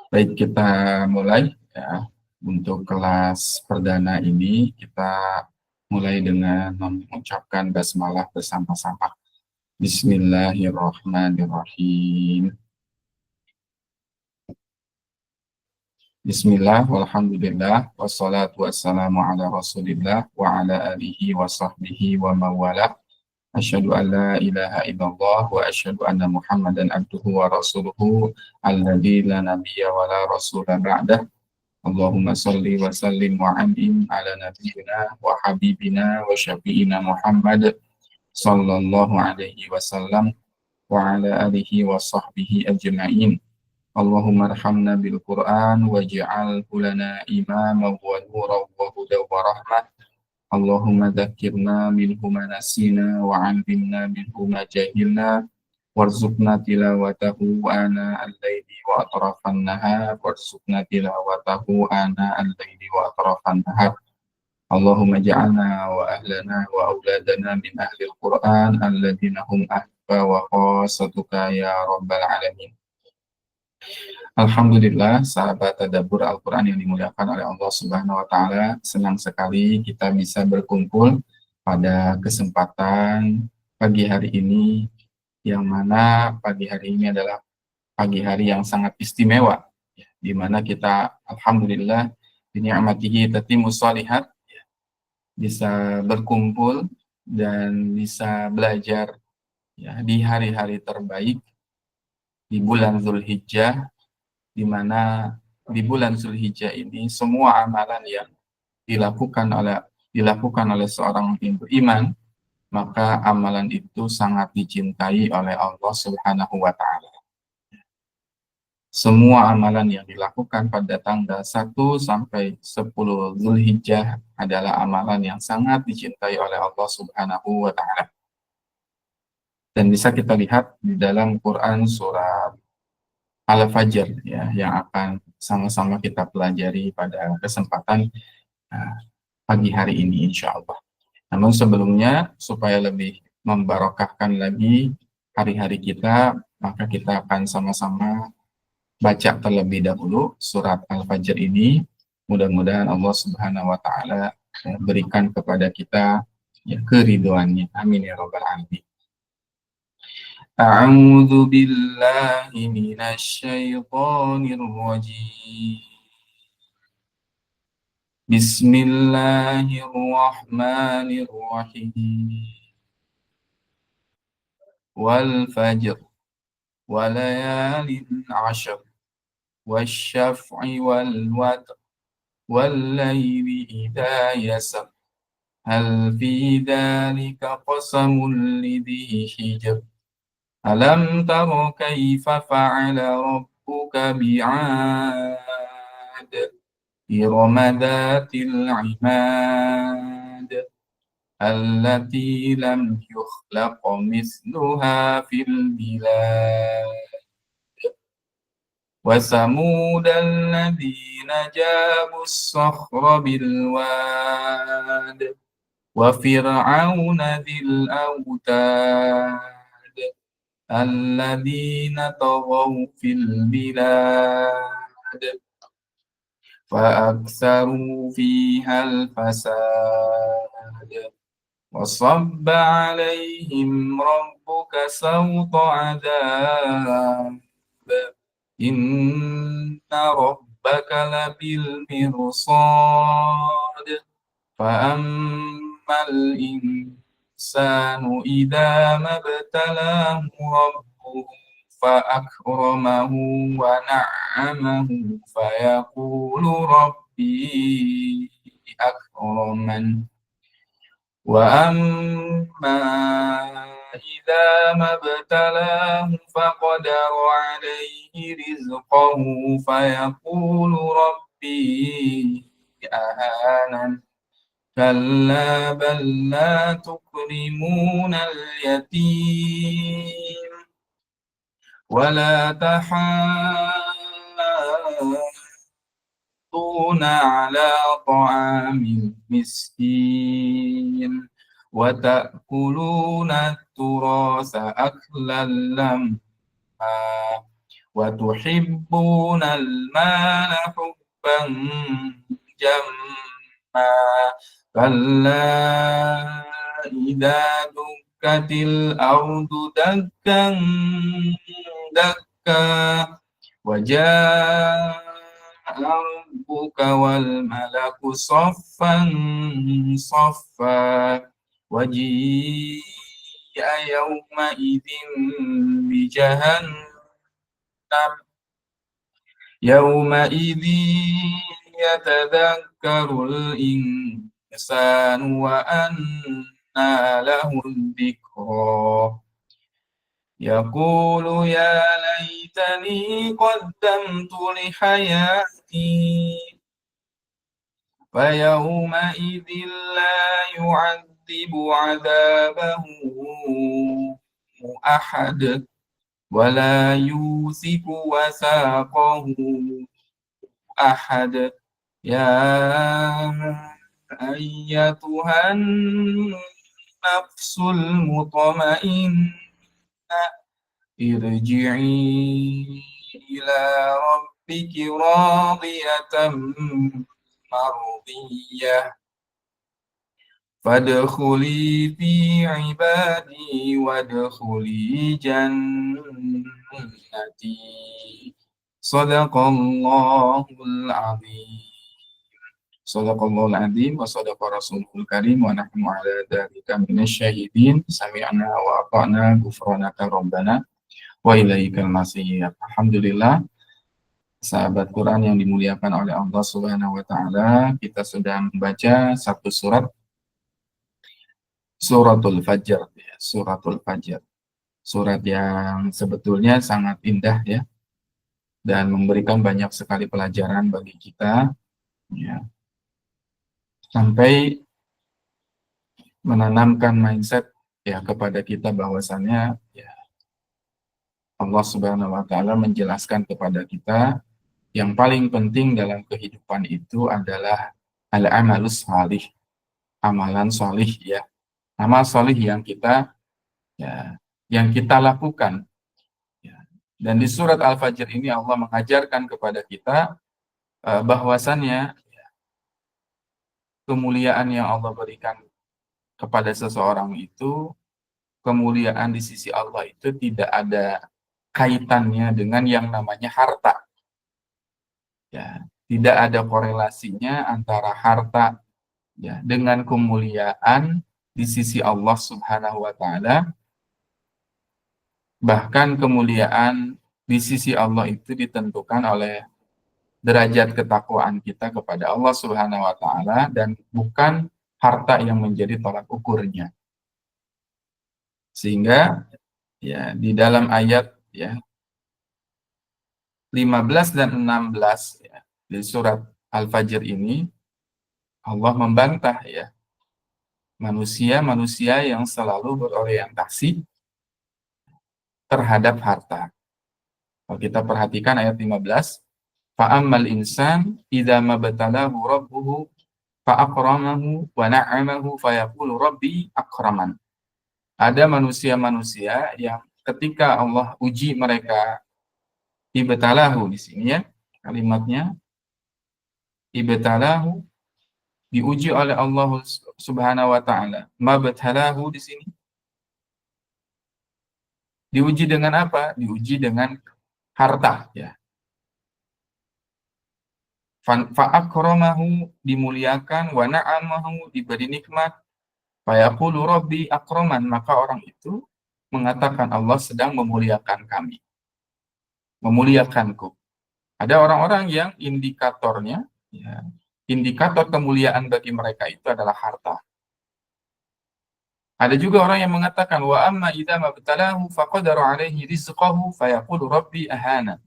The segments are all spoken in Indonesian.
Baik, kita mulai ya. Untuk kelas perdana ini kita mulai dengan mengucapkan basmalah bersama-sama. Bismillahirrahmanirrahim. Bismillah, walhamdulillah, wassalatu wassalamu ala rasulillah, wa ala alihi wa sahbihi wa mawalah. Asyhadu an la ilaha illallah wa asyhadu anna muhammadan abduhu wa rasuluhu alladzi la nabiyya wa la rasula ba'dah. Allahumma salli wa sallim wa an'im ala nabiyyina wa habibina wa syafi'ina Muhammad sallallahu alaihi wasallam wa ala alihi wa sahbihi ajma'in. Allahumma arhamna bil Qur'an waj'alhu lana imaman wa nuran wa hudan wa rahmah. Allahumma dzakkirna minhu ma nasina wa 'allimna minhu ma jahilna warzuqna tilawatahu ana al-laili wa atrafan nahar warzuqna tilawatahu ana al-laili wa atrafan nahar. Allahumma ja'alna wa ahlana wa auladana min ahli al-Qur'an alladzina hum ahba wa khassatuka ya rabbal alamin. Alhamdulillah, sahabat tadabbur Al-Quran yang dimuliakan oleh Allah Subhanahu wa Ta'ala, senang sekali kita bisa berkumpul pada kesempatan pagi hari ini, yang mana pagi hari ini adalah pagi hari yang sangat istimewa, di mana kita alhamdulillah bini'amatihi tatimmus shalihat, bisa berkumpul dan bisa belajar ya, di hari-hari terbaik di bulan Zulhijjah, di mana di bulan Zulhijjah ini semua amalan yang dilakukan oleh seorang yang beriman, maka amalan itu sangat dicintai oleh Allah Subhanahu wa Ta'ala. Semua amalan yang dilakukan pada tanggal 1 sampai 10 Zulhijjah adalah amalan yang sangat dicintai oleh Allah Subhanahu wa Ta'ala. Dan bisa kita lihat di dalam Quran surat Al-Fajr ya, yang akan sama-sama kita pelajari pada kesempatan pagi hari ini insya Allah. Namun sebelumnya, supaya lebih membarokahkan lagi hari-hari kita, maka kita akan sama-sama baca terlebih dahulu surat Al-Fajr ini. Mudah-mudahan Allah Subhanahu wa Ta'ala berikan kepada kita ya, keridhoannya. Amin ya rabbal alamin. A'udzu billahi minasyaitonir rajim. Bismillahirrahmanirrahim. Wal fajr wa layalin 'ashr wasyaf'i wal watr wal layli idza yasr hal fi dzalika qasamul lidhi hijr. Alam tara kaifa fa'ala rabbuka bi'ad irama dhatil 'imad allati lam yukhlaq mithluha fil bilad wa samud alladhina jabu as-sakhra bil wad wa fir'auna dhil awtad alladzina taghaw fil bilad fa aktsaru fihal fasad wa sabba 'alaihim rabbuka sawta 'adzab inna rabbaka labil mirsad fa ammal insanu idza mabtalahu rabbuhu fa akramahu wa na'amahu fa yaqulu rabbi akraman wa amma idza mabtalahu faqadara alayhi rizqahu fa yaqulu rabbi ahanan kalla bal la tukrimuna al-yatim wa la tahadduna ala ta'amil miskin wa ta'kuluna turasa aklan lamma wa tuhibbunal mala hubban jamma kalla idza dukkatil ardu dakkan dakka wajah rabbuka wal malaku saffan saffa waji'a yawma idzin bi jahannam yawma idzin yatadhakkarul insanu wa anna lahul dzikra yaqulu ya laitani qaddamtu li hayati fa yawma idzin la yu'adzibu 'adzabahu ahad wa la yusiku wasaqahu ahad ya ayyatuhan nafsul mutmainnah irji'i ila rabbiki radiyatan mardiyah fadkhuli fi ibadi wadkhuli jannati sadaqallahul azim sadaqallahul azim wa sadaqa rasulul karim wa nahnu ala dzalika minasyahidin sami'na wa ata'na ghufranaka rabbana wa ilaikal masir. Alhamdulillah, sahabat Quran yang dimuliakan oleh Allah Subhanahu wa taala, kita sudah membaca satu surat, Suratul Fajr, ya, Suratul Fajr. Surat yang sebetulnya sangat indah ya, dan memberikan banyak sekali pelajaran bagi kita ya, sampai menanamkan mindset ya kepada kita bahwasannya ya Allah Subhanahu wa taala menjelaskan kepada kita yang paling penting dalam kehidupan itu adalah al-amalus salih, amalan solih ya. Amal solih yang kita ya, yang kita lakukan. Ya. Dan di surat Al-Fajr ini Allah mengajarkan kepada kita bahwasannya ya, kemuliaan yang Allah berikan kepada seseorang itu, kemuliaan di sisi Allah itu tidak ada kaitannya dengan yang namanya harta. Ya, tidak ada korelasinya antara harta ya dengan kemuliaan di sisi Allah Subhanahu wa taala. Bahkan kemuliaan di sisi Allah itu ditentukan oleh derajat ketakwaan kita kepada Allah Subhanahu wa taala dan bukan harta yang menjadi tolak ukurnya. Sehingga ya di dalam ayat ya 15 dan 16 ya, di surat Al-Fajr ini Allah membantah ya manusia-manusia yang selalu berorientasi terhadap harta. Kalau kita perhatikan ayat 15, fa'ammal insan idza mabtalahu rabbuhu fa'akramahu wa na'amahu fayaqulu rabbi akraman. Ada manusia-manusia yang ketika Allah uji mereka, ibtalahu di sini ya, kalimatnya ibtalahu, diuji oleh Allah Subhanahu wa taala. Mabtalahu di sini diuji dengan apa? Diuji dengan harta ya. Fa'akramahu, dimuliakan, wa na'amahu, diberi nikmat, fayaqulu rabbi akraman, maka orang itu mengatakan Allah sedang memuliakan kami, memuliakanku. Ada orang-orang yang indikatornya ya, indikator kemuliaan bagi mereka itu adalah harta. Ada juga orang yang mengatakan wa amma idza mabtalahu faqadara alaihi rizqahu fayaqulu rabbi ahana.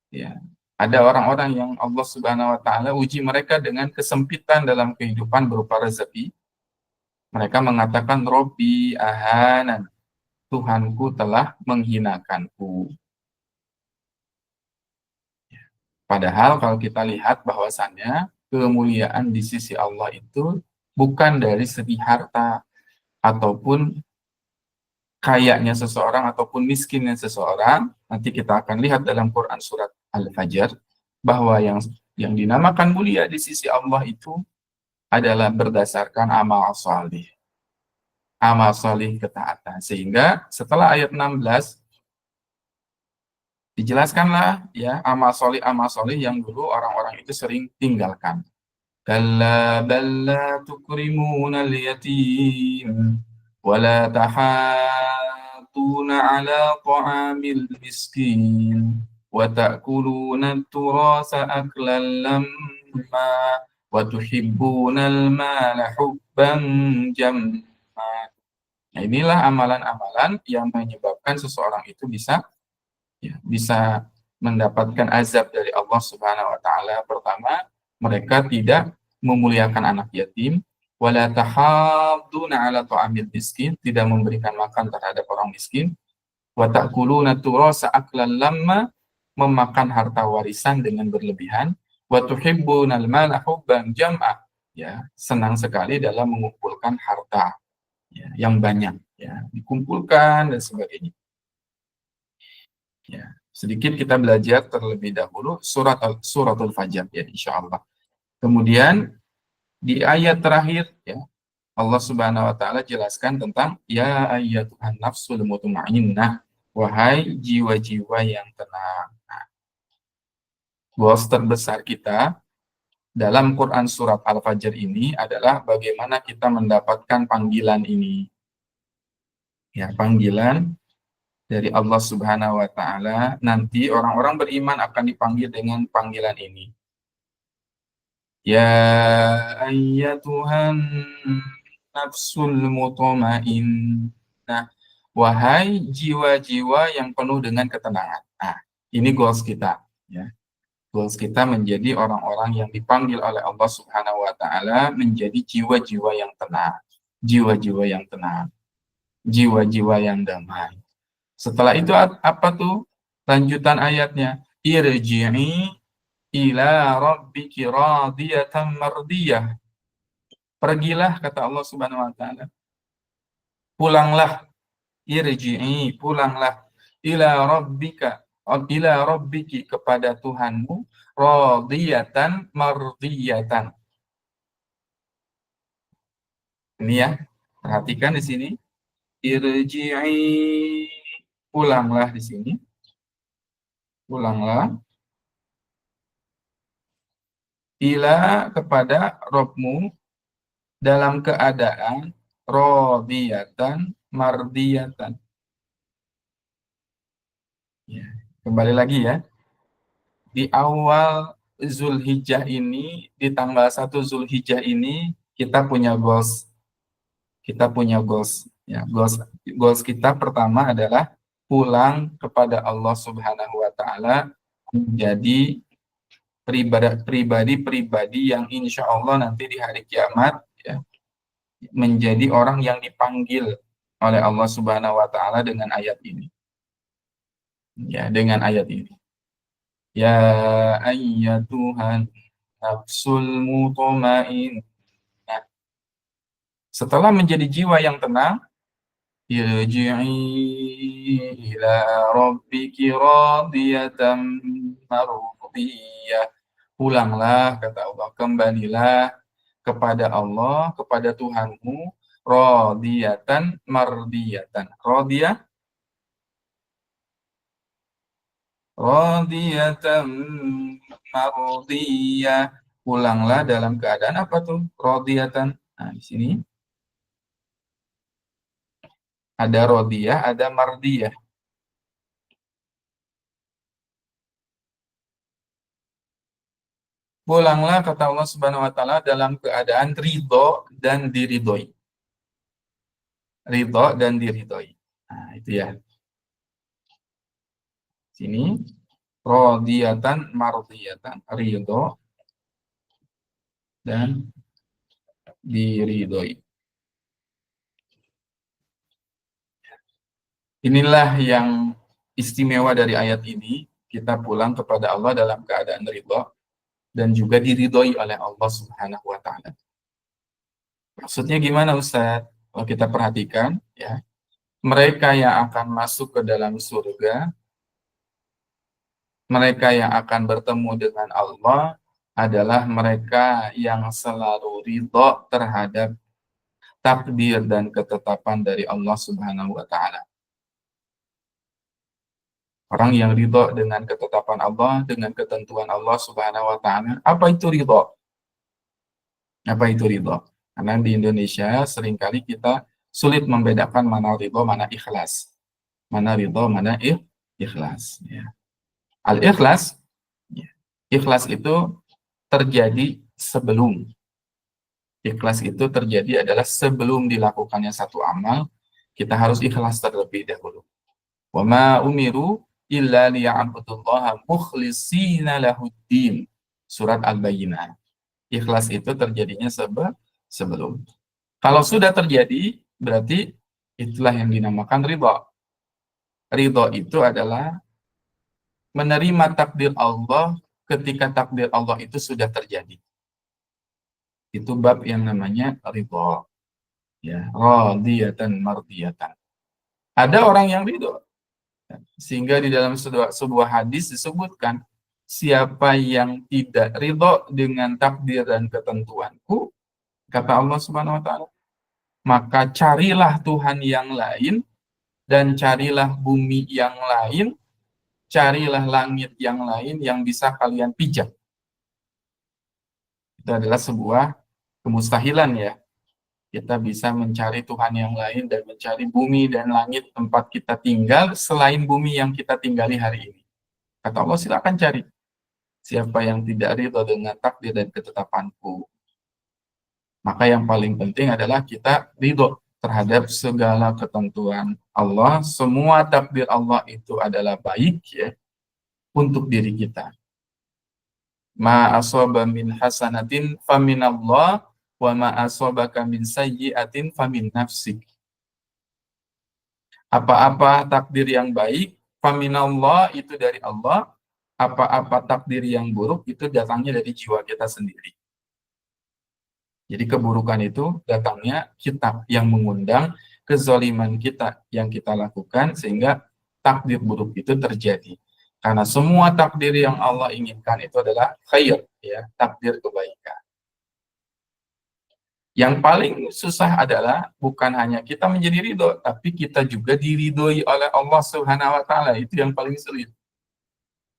Ya. Ada orang-orang yang Allah Subhanahu wa taala uji mereka dengan kesempitan dalam kehidupan berupa rezeki. Mereka mengatakan Rabbi ahanan, Tuhanku telah menghinakanku. Padahal kalau kita lihat bahwasannya kemuliaan di sisi Allah itu bukan dari segi harta ataupun kayanya seseorang ataupun miskinnya seseorang, nanti kita akan lihat dalam Quran surat Al-Fajr bahwa yang dinamakan mulia di sisi Allah itu adalah berdasarkan amal salih. Amal salih ketaatan. Sehingga setelah ayat 16 dijelaskanlah ya amal salih yang dulu orang-orang itu sering tinggalkan. Kalla balla tukrimuna al-yatim wa la tahattuna ala ta'amil miskin wa ta'kuluna at-turasa aklan lamma wa tuhibbuna al-mala hubban jamma. Nah, inilah amalan-amalan yang menyebabkan seseorang itu bisa mendapatkan azab dari Allah Subhanahu wa taala. Pertama, mereka tidak memuliakan anak yatim, wala tahadduna ala ta'amil miskin, tidak memberikan makan terhadap orang miskin, wa ta'kuluna turasa aklan lamma, memakan harta warisan dengan berlebihan, wa tuhibbunal mala hubban jam'a, ya, senang sekali dalam mengumpulkan harta ya, yang banyak ya, dikumpulkan dan sebagainya. Ya, sedikit kita belajar terlebih dahulu suratul Fajr ya insyaallah. Kemudian di ayat terakhir ya Allah Subhanahu wa taala jelaskan tentang ya ayyatuhan nafsul mutmainnah, wahai jiwa-jiwa yang tenang. Nah, goals terbesar kita dalam Quran surat Al-Fajr ini adalah bagaimana kita mendapatkan panggilan ini. Ya, panggilan dari Allah Subhanahu wa taala, nanti orang-orang beriman akan dipanggil dengan panggilan ini. Ya ayyatuhan nafsul mutmainnah, wahai jiwa-jiwa yang penuh dengan ketenangan. Nah, ini goals kita ya. Goals kita menjadi orang-orang yang dipanggil oleh Allah Subhanahu wa taala menjadi jiwa-jiwa yang tenang, jiwa-jiwa yang tenang, jiwa-jiwa yang damai. Setelah itu apa tuh lanjutan ayatnya? Irji'i ila rabbiki radiyatan mardiyah. Pergilah kata Allah Subhanahu wa taala. Pulanglah, irji'i, pulanglah ila rabbiki kepada Tuhanmu radiyatan mardiyatan. Ini ya, perhatikan di sini. Irji'i, pulanglah di sini. Pulanglah ila kepada Rabbmu dalam keadaan radiyatan mardiyatan. Ya, kembali lagi ya. Di awal Zulhijjah ini, di tanggal 1 Zulhijjah ini kita punya goals. Kita punya goals. Ya, goals kita pertama adalah pulang kepada Allah Subhanahu wa taala menjadi pribadi-pribadi yang insya Allah nanti di hari kiamat ya, menjadi orang yang dipanggil oleh Allah Subhanahu wa taala dengan ayat ini. Ya, dengan ayat ini. Ya ayyatuhan nafsul mutmainnah. Setelah menjadi jiwa yang tenang, irji'i ila rabbiki radiyatan mardiyah. Pulanglah kata Allah, kembalilah kepada Allah, kepada Tuhanmu, radiyatan mardiyatan. Radiyatan mardiyah. Pulanglah dalam keadaan apa tuh? Radiyatan. Nah, di sini ada radiyah, ada mardiyah. Pulanglah kata Allah Subhanahu wa taala dalam keadaan ridho dan diridhoi. Ridho dan diridhoi. Nah, itu ya. Sini radiyatan mardiyatan, ridho dan diridhoi. Inilah yang istimewa dari ayat ini, kita pulang kepada Allah dalam keadaan ridho dan juga diridhoi oleh Allah Subhanahu wa taala. Maksudnya gimana Ustaz? Kalau kita perhatikan ya, Mereka yang akan masuk ke dalam surga, mereka yang akan bertemu dengan Allah adalah mereka yang selalu ridho terhadap takdir dan ketetapan dari Allah Subhanahu wa taala. Orang yang ridho dengan ketetapan Allah, dengan ketentuan Allah Subhanahu wa taala. Apa itu ridho? Apa itu ridho? Karena di Indonesia seringkali kita sulit membedakan mana ridho, mana ikhlas. Mana ridho, mana ikhlas. Ya. Al-ikhlas, ya. Ikhlas itu terjadi sebelum. Ikhlas itu terjadi adalah sebelum dilakukannya satu amal, kita harus ikhlas terlebih dahulu. Wa ma umiru illa liya'budullaha mukhlishina lahuddin. Surat Al-Bayyinah. Ikhlas itu terjadinya sebelum. Kalau sudah terjadi, berarti itulah yang dinamakan ridho. Ridho itu adalah menerima takdir Allah ketika takdir Allah itu sudah terjadi. Itu bab yang namanya ridho. Ya, radiyatan mardiyatan. Ada orang yang ridho. Sehingga di dalam sebuah hadis disebutkan, siapa yang tidak ridho dengan takdir dan ketentuanku, kata Allah Subhanahu wa taala, maka carilah Tuhan yang lain dan carilah bumi yang lain, carilah langit yang lain yang bisa kalian pijak. Itu adalah sebuah kemustahilan ya. Kita bisa mencari Tuhan yang lain dan mencari bumi dan langit tempat kita tinggal selain bumi yang kita tinggali hari ini. Kata Allah, silakan cari. Siapa yang tidak ridho dengan takdir dan ketetapanku, maka yang paling penting adalah kita ridho terhadap segala ketentuan Allah. Semua takdir Allah itu adalah baik ya untuk diri kita. Ma asaba min hasanatin faminallah wa ma asabaka min sayyi'atin famin nafsik. Apa-apa takdir yang baik faminallah itu dari Allah, apa-apa takdir yang buruk itu datangnya dari jiwa kita sendiri. Jadi keburukan itu datangnya kita yang mengundang, kezaliman kita yang kita lakukan sehingga takdir buruk itu terjadi. Karena semua takdir yang Allah inginkan itu adalah khair, ya, takdir kebaikan. Yang paling susah adalah bukan hanya kita menjadi ridho, tapi kita juga diridhoi oleh Allah Subhanahu wa taala. Itu yang paling sulit.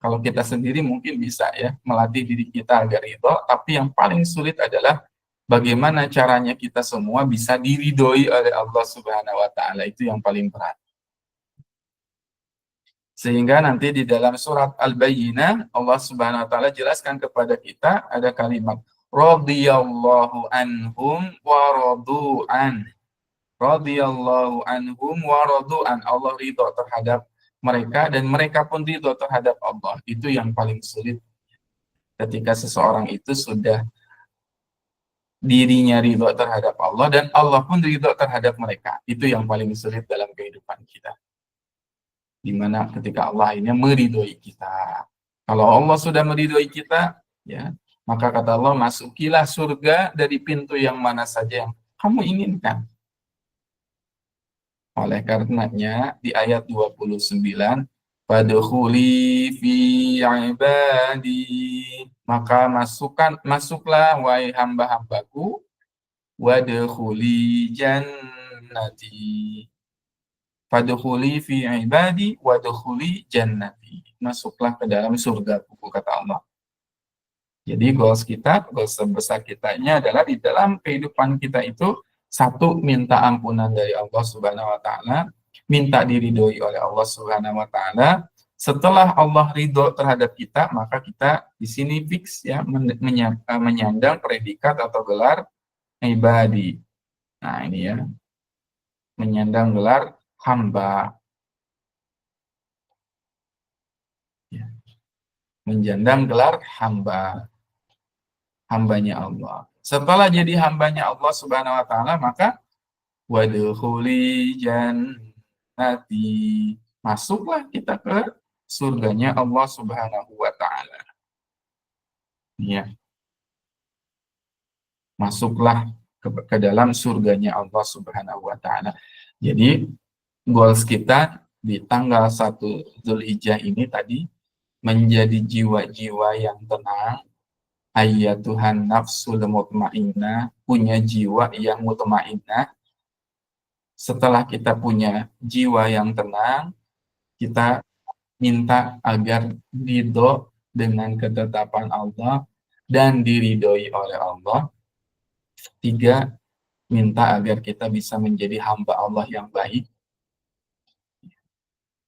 Kalau kita sendiri mungkin bisa ya melatih diri kita agar ridho, tapi yang paling sulit adalah bagaimana caranya kita semua bisa diridhoi oleh Allah Subhanahu wa taala. Itu yang paling berat. Sehingga nanti di dalam surat Al-Bayyinah Allah Subhanahu wa taala jelaskan kepada kita ada kalimat radhiyallahu anhum wa radu'an. Radhiyallahu anhum wa radu'an. Allah ridho terhadap mereka dan mereka pun ridho terhadap Allah. Itu yang paling sulit ketika seseorang itu sudah dirinya ridho terhadap Allah dan Allah pun ridho terhadap mereka. Itu yang paling sulit dalam kehidupan kita. Dimana ketika Allah ini meridhoi kita. Kalau Allah sudah meridhoi kita, ya, maka kata Allah, masukilah surga dari pintu yang mana saja yang kamu inginkan. Oleh karenanya di ayat 29, fadkhuli fi ibadi, maka masuklah wahai hamba-hambaku, wadkhuli jannati. Fadkhuli fi ibadi wadkhuli jannati. Masuklah ke dalam surga, kata Allah. Jadi goals terbesar kitanya adalah di dalam kehidupan kita itu, satu, minta ampunan dari Allah Subhanahu wa taala, minta diridhoi oleh Allah Subhanahu wa taala. Setelah Allah ridho terhadap kita, maka kita di sini fix ya menyandang predikat atau gelar ibadi. Nah, ini ya. Menyandang gelar hamba. Ya. Menjandang gelar hamba. Hambanya Allah. Setelah jadi hambanya Allah Subhanahu wa taala, maka wadkhuli jannati. Masuklah kita ke surganya Allah Subhanahu wa taala. Ya. Masuklah ke dalam surganya Allah Subhanahu wa taala. Jadi goals kita di tanggal 1 Zulhijjah ini tadi menjadi jiwa-jiwa yang tenang, Tuhan nafsul mutmainnah, punya jiwa yang mutmainnah. Setelah kita punya jiwa yang tenang, kita minta agar ridho dengan ketetapan Allah dan diridhoi oleh Allah. 3, minta agar kita bisa menjadi hamba Allah yang baik,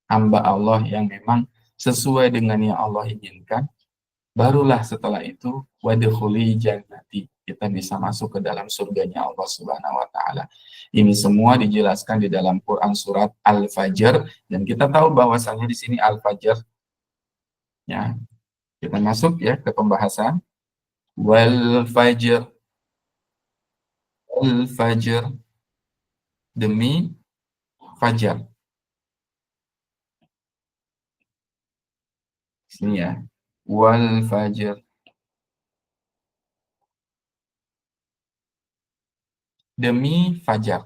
hamba Allah yang memang sesuai dengan yang Allah inginkan. Barulah setelah itu wadkhuli jannati, kita bisa masuk ke dalam surganya Allah Subhanahu wa taala. Ini semua dijelaskan di dalam Quran surat Al-Fajr, dan kita tahu bahwasanya di sini Al-Fajr, ya. Kita masuk ya ke pembahasan wal fajr, al fajr, demi fajar. Sini ya. Wal fajr, demi fajar.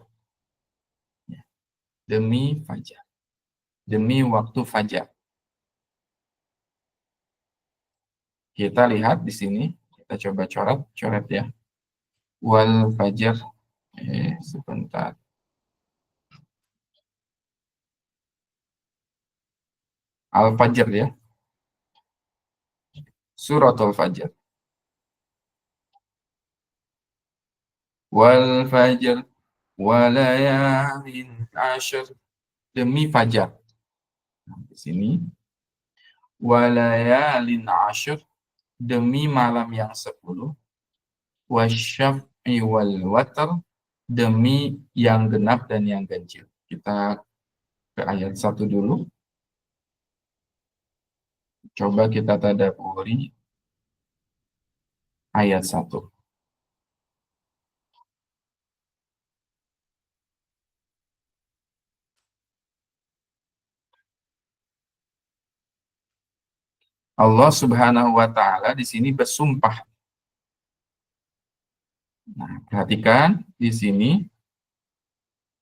Demi fajar. Demi waktu fajar. Kita lihat di sini, kita coba coret ya. Wal fajr, sebentar. Al-Fajr ya. Suratul Fajr. Wal fajr walayalin ashr, demi fajar. Nah, di sini walayalin ashr, demi malam yang 10, wasyaf'i wal watr, demi yang genap dan yang ganjil. Kita ke ayat 1 dulu. Coba kita tadabburi ayat 1. Allah Subhanahu wa taala di sini bersumpah. Nah, perhatikan di sini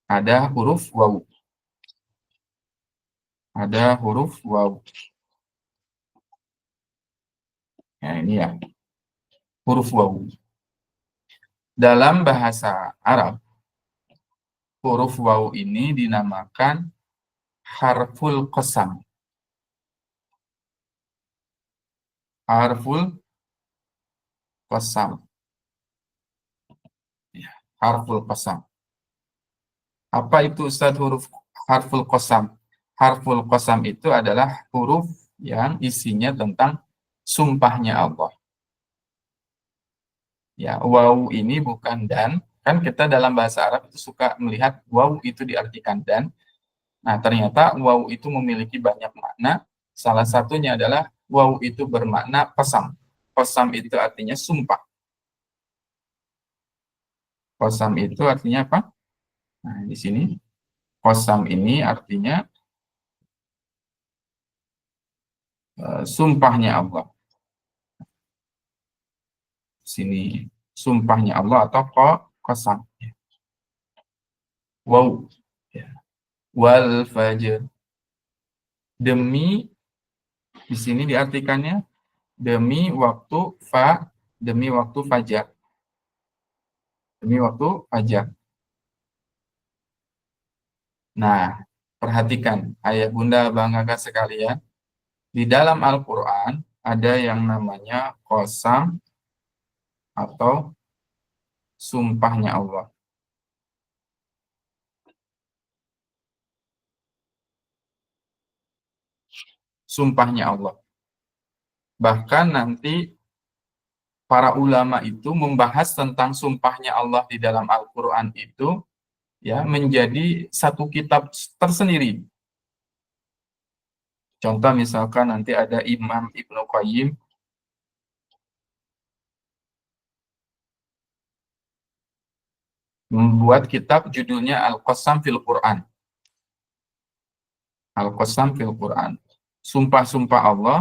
ada huruf waw. Ada huruf waw. Nah, ini ya. Huruf waw. Dalam bahasa Arab, huruf waw ini dinamakan harful qasam. Harful qasam. Ya, harful qasam. Apa itu Ustaz huruf harful qasam? Harful qasam itu adalah huruf yang isinya tentang sumpahnya Allah. Ya, waw ini bukan dan. Kan kita dalam bahasa Arab itu suka melihat waw itu diartikan dan. Nah, ternyata waw itu memiliki banyak makna. Salah satunya adalah waw itu bermakna qasam. Qasam itu artinya sumpah. Qasam itu artinya apa? Nah, di sini qasam ini artinya sumpahnya Allah. Sini sumpahnya Allah atau qasam. Wow. Ya. Wal fajr. Demi, di sini diartikannya demi waktu demi waktu fajar. Demi waktu fajar. Nah, perhatikan ayah bunda bang kakak sekalian, di dalam Al-Qur'an ada yang namanya qasam atau sumpahnya Allah. Sumpahnya Allah. Bahkan nanti para ulama itu membahas tentang sumpahnya Allah di dalam Al-Qur'an itu ya menjadi satu kitab tersendiri. Contoh misalkan nanti ada Imam Ibnu Qayyim membuat kitab judulnya Al-Qasam fil Quran. Al-Qasam fil Quran. Sumpah-sumpah Allah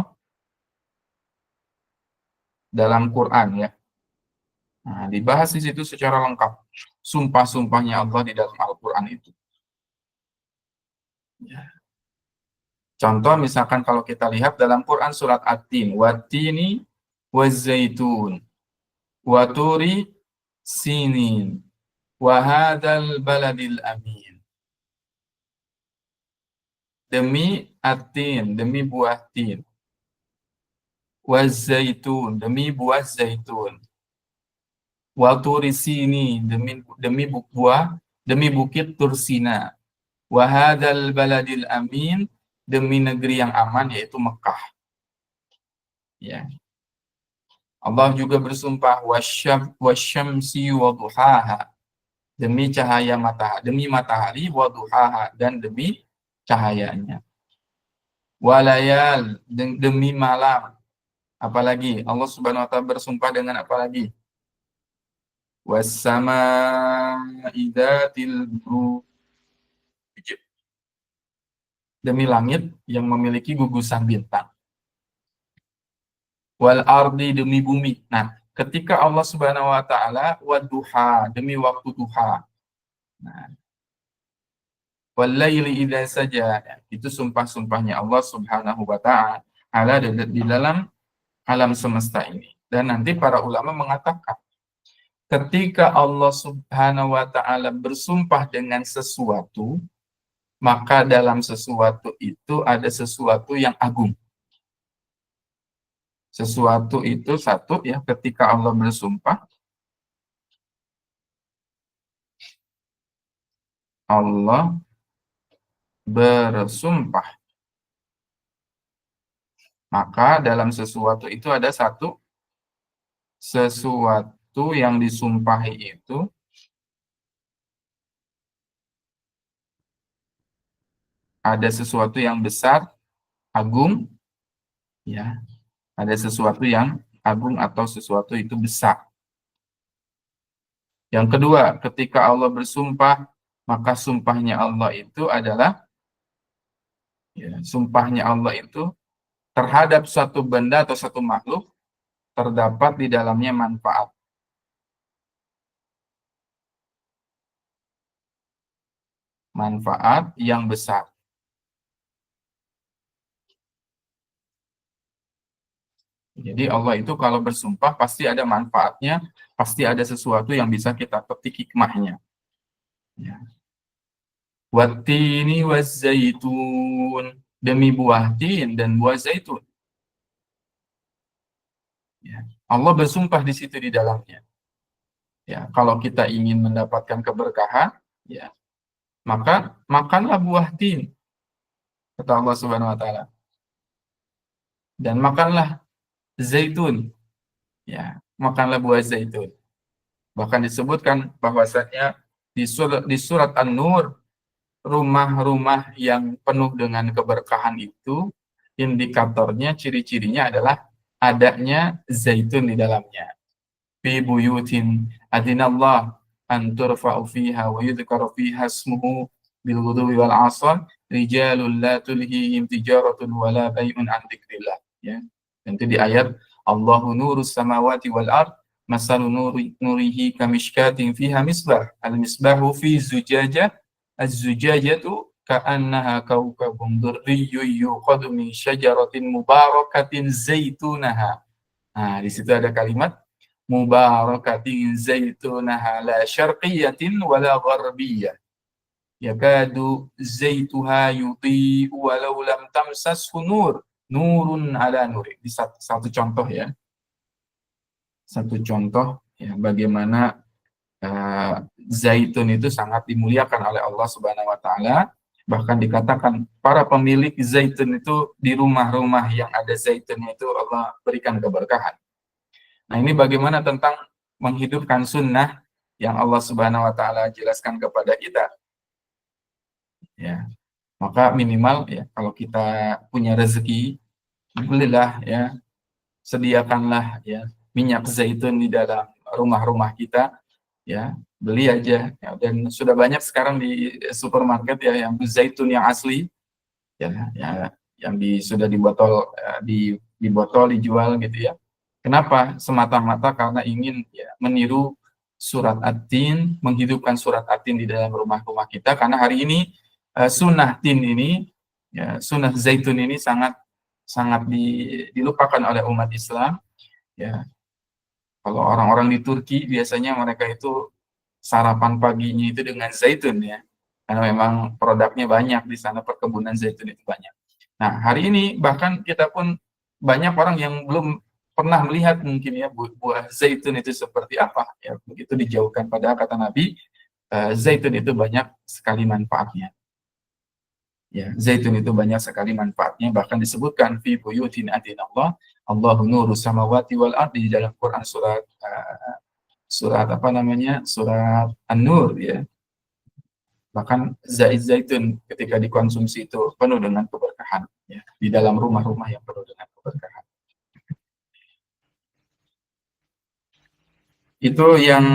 dalam Quran ya. Nah, dibahas di situ secara lengkap. Sumpah-sumpahnya Allah di dalam Al-Quran itu. Ya. Contoh misalkan kalau kita lihat dalam Quran surat At-Tin, Wat-tini waz-zaitun, wa-turi sinin, wa hadzal baladil amin. Demi At-Tin, demi buah tin, waz-zaitun, demi buah zaitun, wa-turi sinin, demi bukit Tursina, wa hadzal baladil amin, demi negeri yang aman yaitu Mekah. Ya. Allah juga bersumpah wasyamsi wa duhaha, demi cahaya matahari, demi matahari wa duhaha, dan demi cahayanya. Walayal, demi malam. Apalagi Allah Subhanahu wa taala bersumpah dengan apa lagi? Wassama'i dzatil buruj, demi langit yang memiliki gugusan bintang. Wal ardi, demi bumi. Nah, ketika Allah Subhanahu wa taala wadduha, demi waktu duha. Nah, wal laili idza saja, itu sumpah-sumpahnya Allah Subhanahu wa taala di dalam alam semesta ini. Dan nanti para ulama mengatakan ketika Allah Subhanahu wa taala bersumpah dengan sesuatu, maka dalam sesuatu itu ada sesuatu yang agung. Sesuatu itu satu ya, ketika Allah bersumpah, Allah bersumpah, maka dalam sesuatu itu ada sesuatu yang disumpahi itu ada sesuatu yang besar, agung, ya, ada sesuatu yang agung atau sesuatu itu besar. Yang kedua, ketika Allah bersumpah, maka sumpahnya Allah itu adalah, ya, sumpahnya Allah itu terhadap suatu benda atau satu makhluk terdapat di dalamnya manfaat. Manfaat yang besar. Jadi Allah itu kalau bersumpah pasti ada manfaatnya, pasti ada sesuatu yang bisa kita petik hikmahnya. Ya. Wattini wazzaitun, demi buah tin dan buah zaitun. Ya. Allah bersumpah di situ di dalamnya. Ya, kalau kita ingin mendapatkan keberkahan, ya, maka makanlah buah tin, kata Allah Subhanahu wa taala. Dan makanlah zaitun. Ya, makanlah buah zaitun. Bahkan disebutkan bahwasanya di surat An-Nur, rumah-rumah yang penuh dengan keberkahan itu indikatornya, ciri-cirinya adalah adanya zaitun di dalamnya. Fi buyutin adinallah an turfa'u fiha wa yudhkaru fiha ismuhu bil ghudwi wal 'ashar rijalun la tulhihim tijaratun wala bai'un an dzikrillah, ya. Nanti di ayat Allahu nurus samawati wal ard masalu nurihi kamishkatin fiha misbah al misbahu fi zujajah az-zujajatu ka'annaha kawkabun durriyyun yuqadu min syajaratin mubarakatin zaitunaha. Nah, di situ ada kalimat mubarakatin zaitunaha la syarqiyatin wala gharbiyah yakadu zaituha yudhi'u walau lam tamsashu nur nurun ala nuri. Di satu contoh ya. Satu contoh ya bagaimana zaitun itu sangat dimuliakan oleh Allah Subhanahu wa taala. Bahkan dikatakan para pemilik zaitun itu di rumah-rumah yang ada zaitunnya itu Allah berikan keberkahan. Nah, ini bagaimana tentang menghidupkan sunnah yang Allah Subhanahu wa taala jelaskan kepada kita. Ya. Maka minimal ya kalau kita punya rezeki, belilah ya, sediakanlah ya minyak zaitun di dalam rumah-rumah kita, ya, beli aja ya. Dan sudah banyak sekarang di supermarket ya yang zaitun yang asli ya, yang sudah di botol dijual gitu ya. Kenapa? Semata-mata karena ingin ya meniru surat At-Tin, menghidupkan surat At-Tin di dalam rumah-rumah kita, karena hari ini sunnah tin ini, ya, sunnah zaitun ini sangat sangat dilupakan oleh umat Islam. Ya, kalau orang-orang di Turki biasanya mereka itu sarapan paginya itu dengan zaitun ya, karena memang produknya banyak di sana, perkebunan zaitun itu banyak. Nah, hari ini bahkan kita pun banyak orang yang belum pernah melihat mungkin ya buah zaitun itu seperti apa ya, begitu dijauhkan, padahal kata Nabi zaitun itu banyak sekali manfaatnya. Ya, zaitun itu banyak sekali manfaatnya, bahkan disebutkan fi buyutin adinallah Allahu nuru samawati wal ardi, di dalam Quran surat apa namanya? Surat An-Nur ya. Bahkan zaitun ketika dikonsumsi itu penuh dengan keberkahan ya, di dalam rumah-rumah yang penuh dengan keberkahan. Itu yang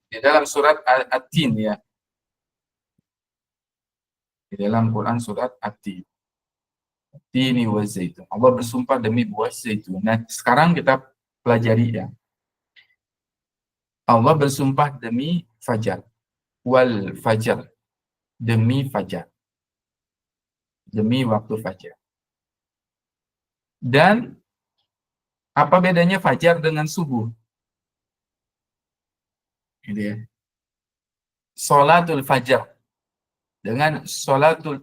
di dalam surat At-Tin ya, di dalam Quran surat At-Tin. Tini wa zaitun. Allah bersumpah demi buah zaitun. Nah, sekarang kita pelajari ya. Allah bersumpah demi fajar. Wal fajar. Demi fajar. Demi waktu fajar. Dan apa bedanya fajar dengan subuh? Gitu ya. Salatul fajar dengan salatul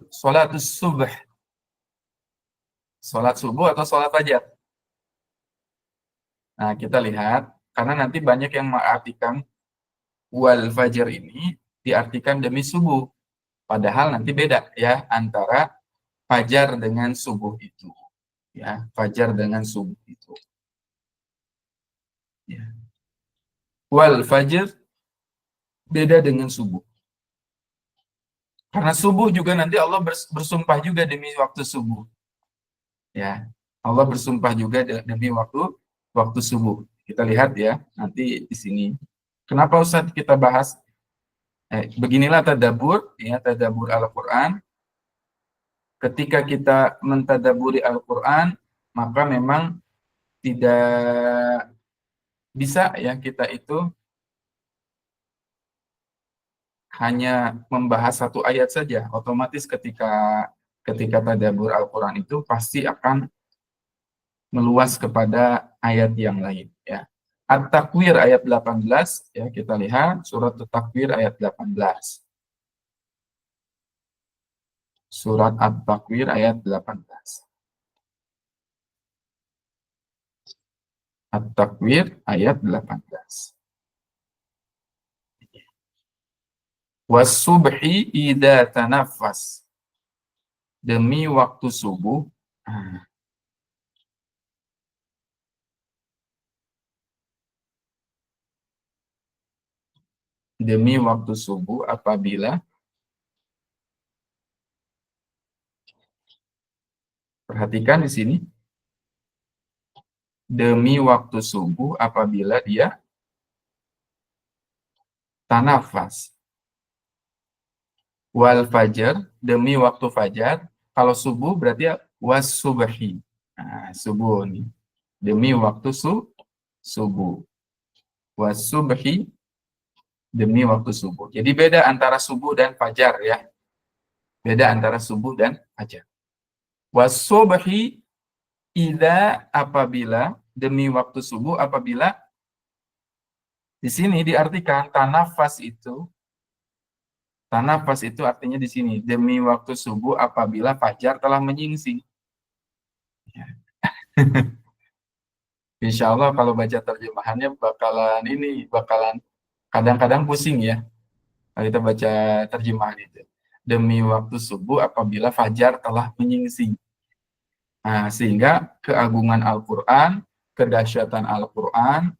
subuh. Salat subuh atau salat fajar? Nah, kita lihat karena nanti banyak yang mengartikan wal fajar ini diartikan demi subuh. Padahal nanti beda ya antara fajar dengan subuh itu. Ya, fajar dengan subuh itu. Ya. Wal fajar beda dengan subuh. Karena subuh juga nanti Allah bersumpah juga demi waktu subuh. Ya, Allah bersumpah juga demi waktu subuh. Kita lihat ya nanti di sini. Kenapa Ustaz kita bahas? Beginilah tadabbur ya, tadabbur Al-Qur'an. Ketika kita mentadaburi Al-Qur'an, maka memang tidak bisa ya kita itu hanya membahas satu ayat saja. Otomatis ketika tadabbur Al-Qur'an itu pasti akan meluas kepada ayat yang lain ya. At-Takwir ayat 18 ya, kita lihat surat At-Takwir ayat 18. Surat At-Takwir ayat 18. At-Takwir ayat 18. Was-subhi idza tanaffas. Demi waktu subuh. Demi waktu subuh apabila, perhatikan di sini, demi waktu subuh apabila dia tanafas. Wal fajar, demi waktu fajar. Kalau subuh berarti was subhi. Nah, subuh nih. Demi waktu subuh. Was subhi, demi waktu subuh. Jadi beda antara subuh dan fajar ya. Beda antara subuh dan fajar. Was subhi idza, apabila, demi waktu subuh apabila, di sini diartikan tanafas itu artinya di sini demi waktu subuh apabila fajar telah menyingsing. Ya. Insya Allah kalau baca terjemahannya bakalan kadang-kadang pusing ya kalau kita baca terjemahan itu. Demi waktu subuh apabila fajar telah menyingsing. Nah, sehingga keagungan Al-Quran, kedahsyatan Al-Quran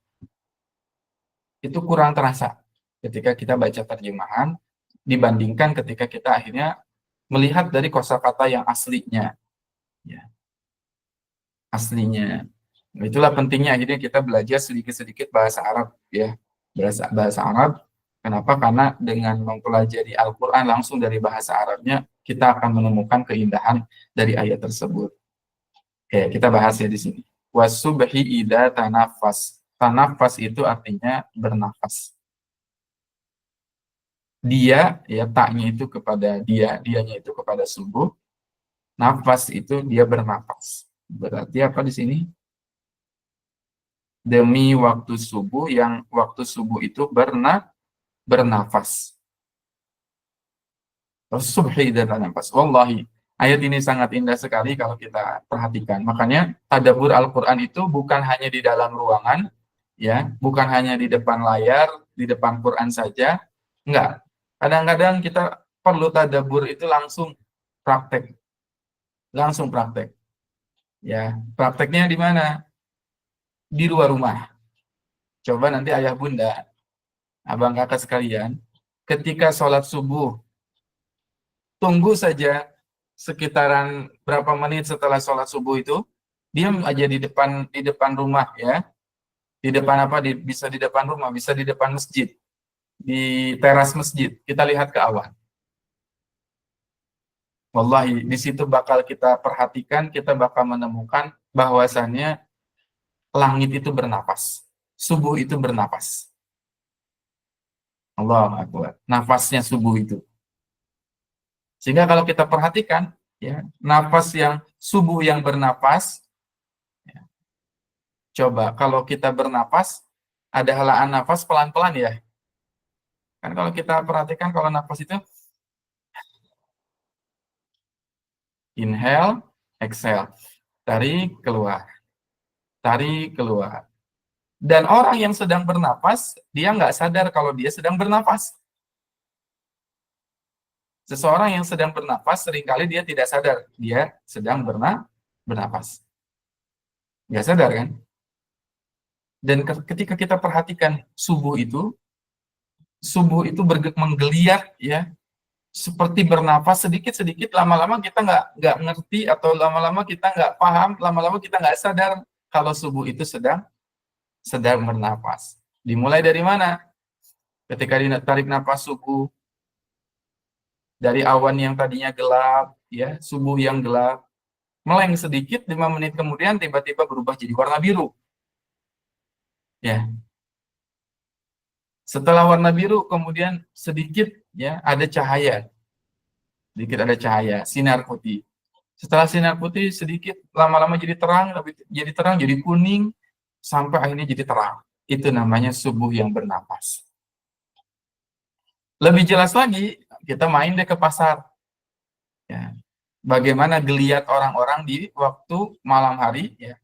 itu kurang terasa ketika kita baca terjemahan dibandingkan ketika kita akhirnya melihat dari kosakata yang aslinya. Ya, aslinya. Itulah pentingnya akhirnya kita belajar sedikit-sedikit bahasa Arab ya. Bahasa Arab. Kenapa? Karena dengan mempelajari Al-Qur'an langsung dari bahasa Arabnya, kita akan menemukan keindahan dari ayat tersebut. Oke, kita bahas ya di sini. Wasubhi idza tanafas. Tanafas itu artinya bernafas. Dia, ya, taknya itu kepada dia, dianya itu kepada subuh, nafas itu dia bernafas. Berarti apa di sini? Demi waktu subuh, yang waktu subuh itu bernafas. Subhi dan nafas. Wallahi, ayat ini sangat indah sekali kalau kita perhatikan. Makanya tadabbur Al-Qur'an itu bukan hanya di dalam ruangan, ya, bukan hanya di depan layar, di depan Quran saja. Enggak. Kadang-kadang kita perlu tadabbur itu langsung praktek, langsung praktek. Ya, prakteknya di mana? Di luar rumah. Coba nanti ayah bunda, abang kakak sekalian, ketika sholat subuh, tunggu saja sekitaran berapa menit setelah sholat subuh itu, diam aja di depan rumah, ya, di depan apa, bisa di depan rumah, bisa di depan masjid, di teras masjid, kita lihat ke awan. Wallahi, di situ bakal kita perhatikan, kita bakal menemukan bahwasannya langit itu bernapas, subuh itu bernapas. Allahu Akbar, nafasnya subuh itu. Sehingga kalau kita perhatikan, ya, nafas yang subuh yang bernapas, ya, coba kalau kita bernapas, ada helaan nafas pelan-pelan, ya. Kan kalau kita perhatikan, kalau nafas itu inhale, exhale, tarik keluar, tarik keluar. Dan orang yang sedang bernapas, dia nggak sadar kalau dia sedang bernapas. Seseorang yang sedang bernapas, seringkali dia tidak sadar dia sedang bernapas. Nggak sadar, kan? Dan ketika kita perhatikan subuh itu menggeliat, ya, seperti bernafas sedikit-sedikit, lama-lama kita nggak ngerti, atau lama-lama kita nggak paham, lama-lama kita nggak sadar kalau subuh itu sedang bernafas. Dimulai dari mana? Ketika ditarik nafas subuh, dari awan yang tadinya gelap, ya, subuh yang gelap, meleng sedikit, 5 menit kemudian tiba-tiba berubah jadi warna biru. Ya. Setelah warna biru, kemudian sedikit, ya, ada cahaya. Sedikit ada cahaya, sinar putih. Setelah sinar putih sedikit, lama-lama jadi terang, jadi kuning, sampai akhirnya jadi terang. Itu namanya subuh yang bernapas. Lebih jelas lagi, kita main deh ke pasar. Ya. Bagaimana geliat orang-orang di waktu malam hari, ya.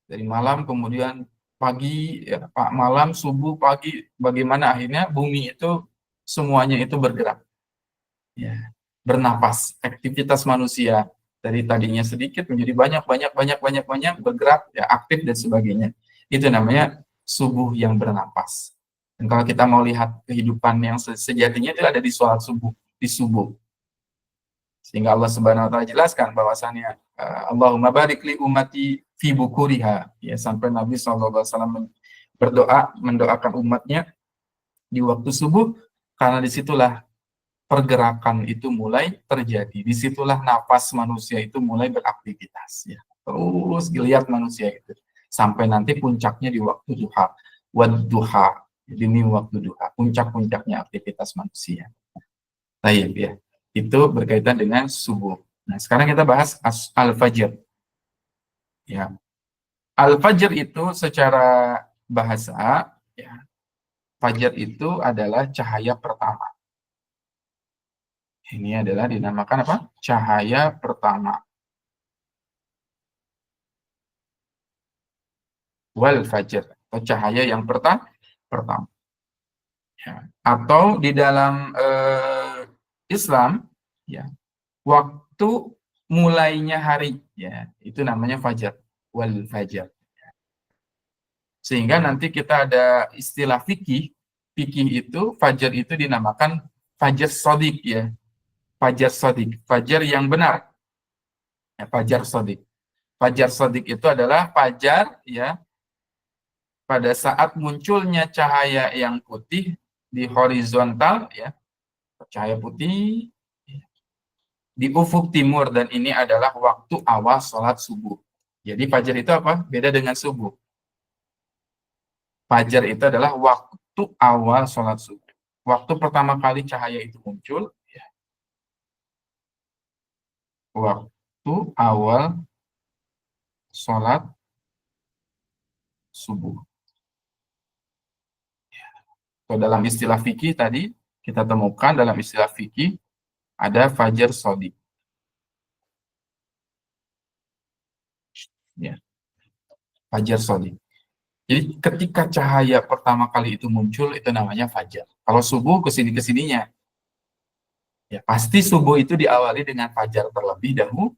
Dari malam kemudian pagi, ya, malam, subuh, pagi, bagaimana akhirnya bumi itu semuanya itu bergerak, ya, bernapas. Aktivitas manusia dari tadinya sedikit menjadi banyak bergerak, ya, aktif dan sebagainya. Itu namanya subuh yang bernapas. Dan kalau kita mau lihat kehidupan yang sejatinya, itu ada di sholat subuh, di subuh. Sehingga Allah Subhanahu wa taala jelaskan bahwasannya Allahumma barik li ummati fi bukuriha, ya, sampai Nabi SAW mendoakan umatnya di waktu subuh, karena disitulah pergerakan itu mulai terjadi, disitulah nafas manusia itu mulai beraktivitas, ya. Terus geliat manusia itu sampai nanti puncaknya di waktu duha, wadduha, dini waktu duha, puncak-puncaknya aktivitas manusia. Baik, ya. Itu berkaitan dengan subuh. Nah, sekarang kita bahas al-fajr. Ya. Al-fajr itu secara bahasa, ya, fajar itu adalah cahaya pertama. Ini adalah dinamakan apa? Cahaya pertama. Wal fajr, atau cahaya yang pertama. Ya. Atau di dalam Islam, ya, waktu mulainya hari, ya, itu namanya fajar, wal fajar. Sehingga nanti kita ada istilah fikih, fikih itu fajar itu dinamakan fajar sodik, ya, fajar sodik, fajar yang benar, ya, fajar sodik. Fajar sodik itu adalah fajar, ya, pada saat munculnya cahaya yang putih di horizontal, ya, cahaya putih di ufuk timur, dan ini adalah waktu awal sholat subuh. Jadi fajar itu apa? Beda dengan subuh. Fajar itu adalah waktu awal sholat subuh. waktu pertama kali cahaya itu muncul, ya, waktu awal sholat subuh. So, dalam istilah fikih tadi, kita temukan dalam istilah fikih ada fajar sodik. Ya, fajar sodik. Jadi ketika cahaya pertama kali itu muncul, itu namanya fajar. Kalau subuh kesini-kesininya, ya pasti subuh itu diawali dengan fajar terlebih dahulu.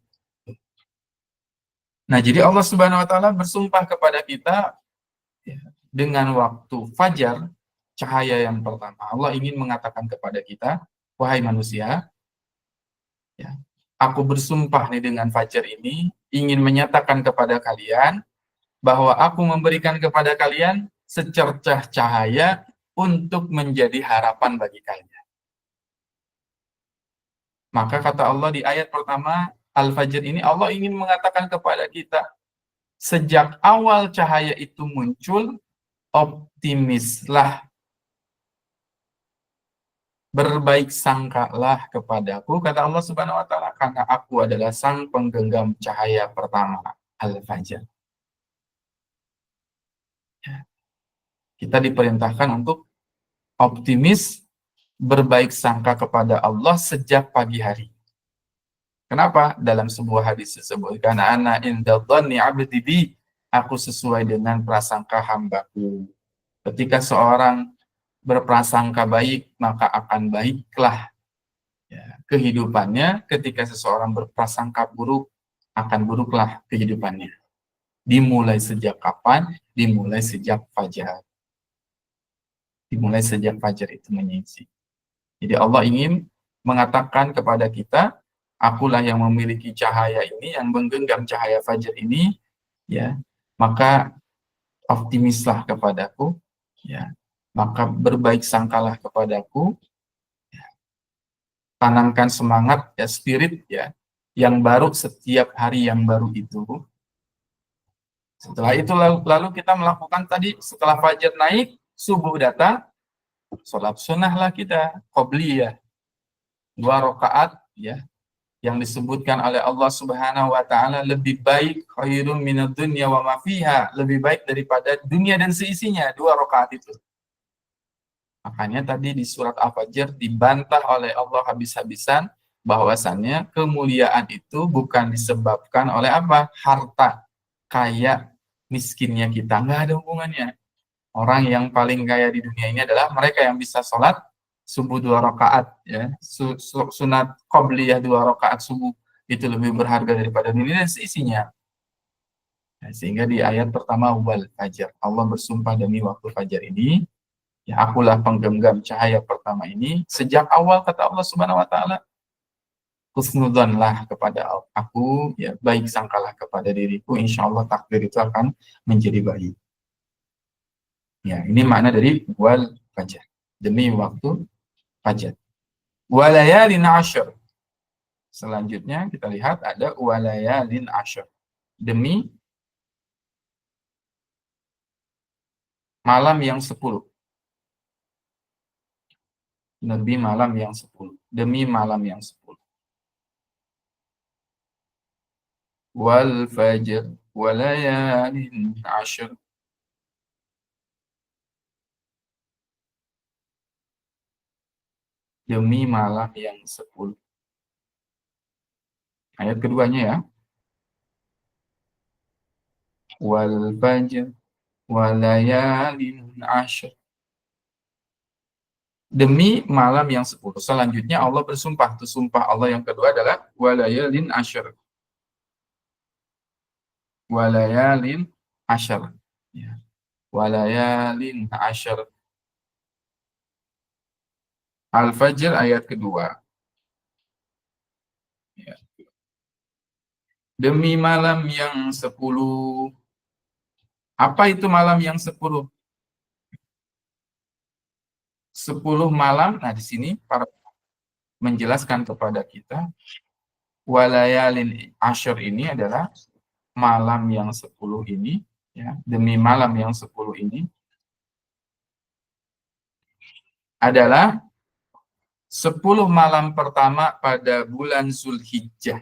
Nah, jadi Allah Subhanahu wa taala bersumpah kepada kita, ya, dengan waktu fajar, cahaya yang pertama. Allah ingin mengatakan kepada kita, wahai manusia, ya, aku bersumpah nih dengan fajar ini, ingin menyatakan kepada kalian bahwa aku memberikan kepada kalian secercah cahaya untuk menjadi harapan bagi kalian. Maka kata Allah di ayat pertama Al-Fajr ini, Allah ingin mengatakan kepada kita, sejak awal cahaya itu muncul, optimislah, berbaik sangkalah kepadaku, kata Allah Subhanahu wa taala, karena aku adalah sang penggenggam cahaya pertama, Al-Fajr. Kita diperintahkan untuk optimis, berbaik sangka kepada Allah sejak pagi hari. Kenapa? Dalam sebuah hadis disebutkan, ana inda dhanni 'abdi bi, aku sesuai dengan prasangka hambaku. Ketika seorang berprasangka baik, maka akan baiklah, ya, kehidupannya. Ketika seseorang berprasangka buruk, akan buruklah kehidupannya. Dimulai sejak kapan? Dimulai sejak fajar. Dimulai sejak fajar itu menyingsing. Jadi Allah ingin mengatakan kepada kita, akulah yang memiliki cahaya ini, yang menggenggam cahaya fajar ini, ya, maka optimislah kepadaku, ya, maka berbaik sangkalah kepadaku, ya, tanamkan semangat, ya, spirit, ya, yang baru setiap hari yang baru itu. Setelah itu lalu kita melakukan tadi, setelah fajar naik, subuh datang, sholat sunnahlah kita, qobliyah, 2 rakaat, ya, yang disebutkan oleh Allah Subhanahu wa taala lebih baik, khairun minad dunya wa ma fiha, lebih baik daripada dunia dan seisinya, 2 rakaat itu. Makanya tadi di surat Al-Fajr dibantah oleh Allah habis-habisan bahwasannya kemuliaan itu bukan disebabkan oleh apa? Harta, kaya, miskinnya kita, nggak ada hubungannya. Orang yang paling kaya di dunia ini adalah mereka yang bisa sholat subuh 2 rakaat, ya, sunat qobliyah 2 rakaat subuh itu lebih berharga daripada dunia dan seisinya. Nah, sehingga di ayat pertama wal fajar, Allah bersumpah demi waktu fajar ini, ya, akulah penggenggam cahaya pertama ini. Sejak awal kata Allah Subhanahu wa taala, husnudzanlah kepada aku, ya, baik sangkalah kepada diriku, insya Allah takdir itu akan menjadi baik. Ya, ini makna dari wal fajar, demi waktu fajar. Walayalin asyr. Selanjutnya kita lihat ada walayalin asyr, demi malam yang 10. Demi malam yang 10. Demi malam yang 10. Wal fajr walayalin asyr. Demi malam yang 10. Ayat keduanya, ya. Wal fajr walayalin asyr. Demi malam yang 10. Selanjutnya Allah bersumpah. Itu sumpah Allah yang kedua adalah walayalin asyr. Walayalin asyr. Ya. Walayalin asyr. Al-Fajr ayat kedua. Ya. Demi malam yang 10. Apa itu malam yang 10? 10 malam. Nah, di sini para menjelaskan kepada kita, walayalin asyr ini adalah malam yang 10 ini, ya, demi malam yang 10 ini, adalah 10 malam pertama pada bulan Zulhijjah.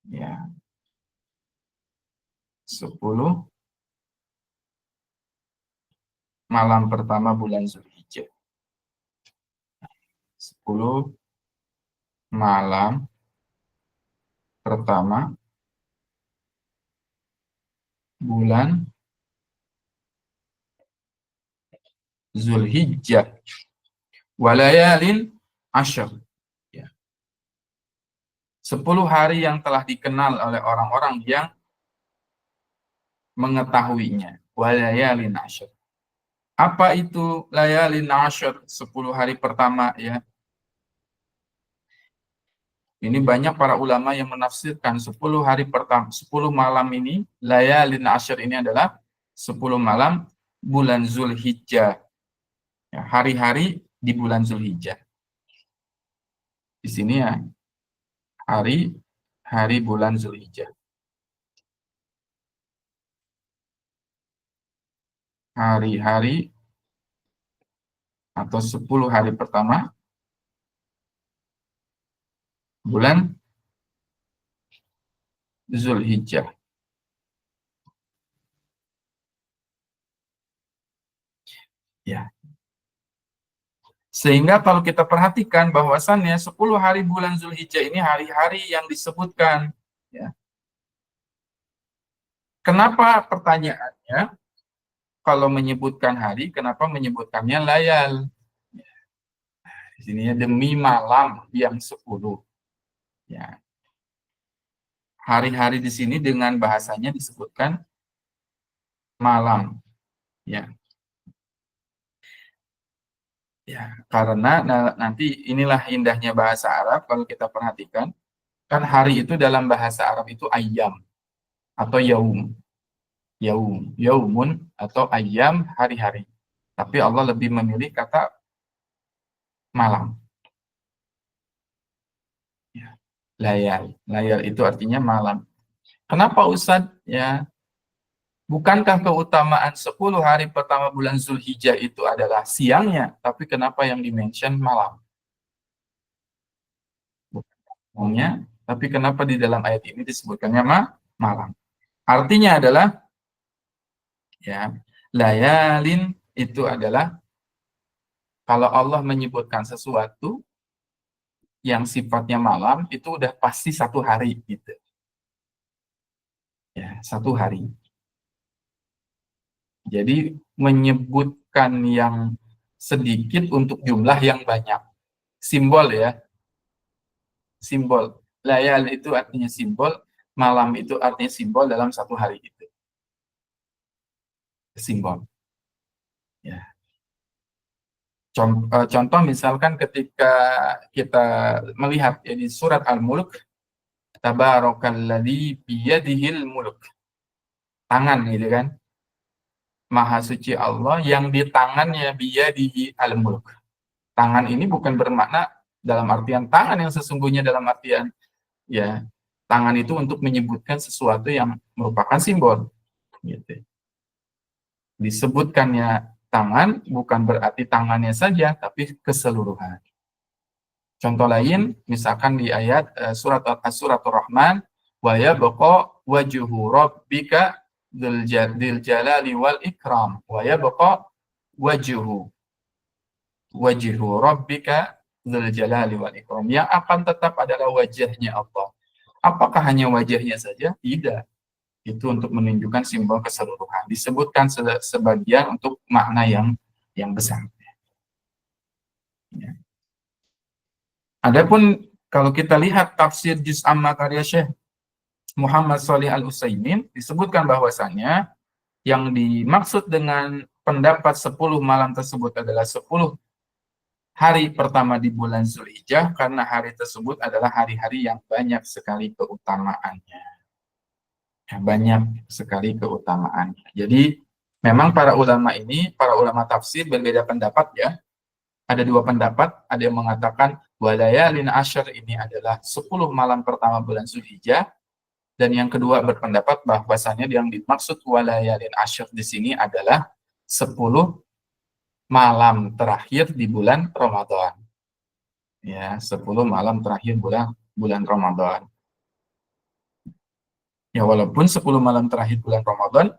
Ya. 10 malam pertama bulan Zulhijjah. 10 malam pertama bulan Zulhijjah. Walayalin asyr. Ya. 10 hari yang telah dikenal oleh orang-orang yang mengetahuinya. Walayalin asyr. Apa itu layalin asyr? 10 hari pertama, ya. Ini banyak para ulama yang menafsirkan 10 hari pertama, 10 malam ini, layalin asyr ini adalah 10 malam bulan Zulhijjah. Ya, hari-hari di bulan Zulhijjah. Di sini ya, hari bulan Zulhijjah. Hari-hari atau 10 hari pertama bulan Zulhijjah. Ya. Sehingga kalau kita perhatikan bahwasannya 10 hari bulan Zulhijjah ini hari-hari yang disebutkan. Ya. Kenapa pertanyaannya? Kalau menyebutkan hari, kenapa menyebutkannya layal? Di sini demi malam yang 10. Ya. Hari-hari di sini dengan bahasanya disebutkan malam. Ya. Ya, karena nanti inilah indahnya bahasa Arab kalau kita perhatikan. Kan hari itu dalam bahasa Arab itu ayyam atau yaum. Yaumun atau ayyam, hari-hari. Tapi Allah lebih memilih kata malam. Ya. Layal itu artinya malam. Kenapa Ustadz? Ya, bukankah keutamaan 10 hari pertama bulan Zulhijjah itu adalah siangnya, tapi kenapa yang dimention malam? Bukannya, tapi kenapa di dalam ayat ini disebutkannya malam? Artinya adalah, ya, layalin itu adalah kalau Allah menyebutkan sesuatu yang sifatnya malam, itu udah pasti satu hari gitu. Ya, satu hari. Jadi menyebutkan yang sedikit untuk jumlah yang banyak. Simbol, ya. Simbol. Layal itu artinya simbol, malam itu artinya simbol dalam satu hari itu. Simbol. Ya. Contoh misalkan ketika kita melihat ya, di surat Al-Mulk, Tabarakalladzi biyadihil mulk. Tangan gitu kan. Maha suci Allah yang di tangannya biyadihi al-mulk. Tangan ini bukan bermakna dalam artian tangan yang sesungguhnya, dalam artian ya tangan itu untuk menyebutkan sesuatu yang merupakan simbol gitu. Disebutkannya tangan bukan berarti tangannya saja, tapi keseluruhan. Contoh lain, misalkan di ayat surat As-Suratul Rahman, wa yabqa wajhu rabbika dzil jalali wal ikram, wa yabqa wajhu rabbika dzil jalali wal ikram. Yang akan tetap adalah wajahnya Allah. Apakah hanya wajahnya saja? Tidak. Itu untuk menunjukkan simbol keseluruhan. Disebutkan sebagian untuk makna yang besar. Ya. Adapun kalau kita lihat tafsir Juz Amma karya Syekh Muhammad Shalih Al-Utsaimin, disebutkan bahwasannya yang dimaksud dengan pendapat 10 malam tersebut adalah 10 hari pertama di bulan Zulhijjah, karena hari tersebut adalah hari-hari yang banyak sekali keutamaannya. Ya, banyak sekali keutamaannya. Jadi memang para ulama ini, para ulama tafsir berbeda pendapat ya. Ada dua pendapat, ada yang mengatakan walayalin asyr ini adalah 10 malam pertama bulan Zulhijjah, dan yang kedua berpendapat bahwasannya yang dimaksud walayalin asyr di sini adalah 10 malam terakhir di bulan Ramadan. Ya, 10 malam terakhir bulan Ramadan. Ya, walaupun 10 malam terakhir bulan Ramadan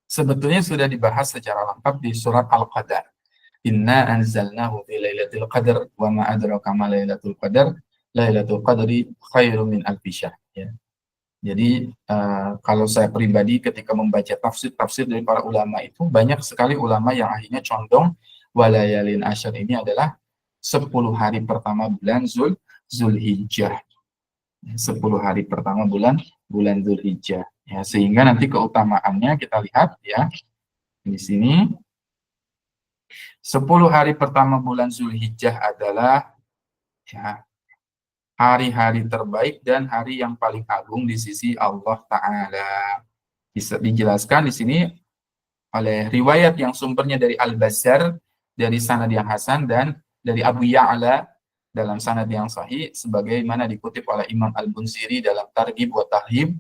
sebetulnya sudah dibahas secara lengkap di surat Al-Qadar. Inna anzalnahu fi lailatul qadar wa ma adraka ma lailatul qadar. Lailatul qadri khairum min alfi syahr. Ya. Jadi kalau saya pribadi ketika membaca tafsir-tafsir dari para ulama itu banyak sekali ulama yang akhirnya condong walayalin asyar ini adalah 10 hari pertama bulan Zulhijjah. 10 hari pertama bulan Zulhijjah. Ya, sehingga nanti keutamaannya kita lihat ya di sini 10 hari pertama bulan Zulhijjah adalah ya, hari-hari terbaik dan hari yang paling agung di sisi Allah Ta'ala. Bisa dijelaskan di sini oleh riwayat yang sumbernya dari Al-Bazzar, dari sanad yang hasan, dan dari Abu Ya'la dalam sanad yang sahih, sebagaimana dikutip oleh Imam Al-Bunziri dalam Targhib wa Tarhib,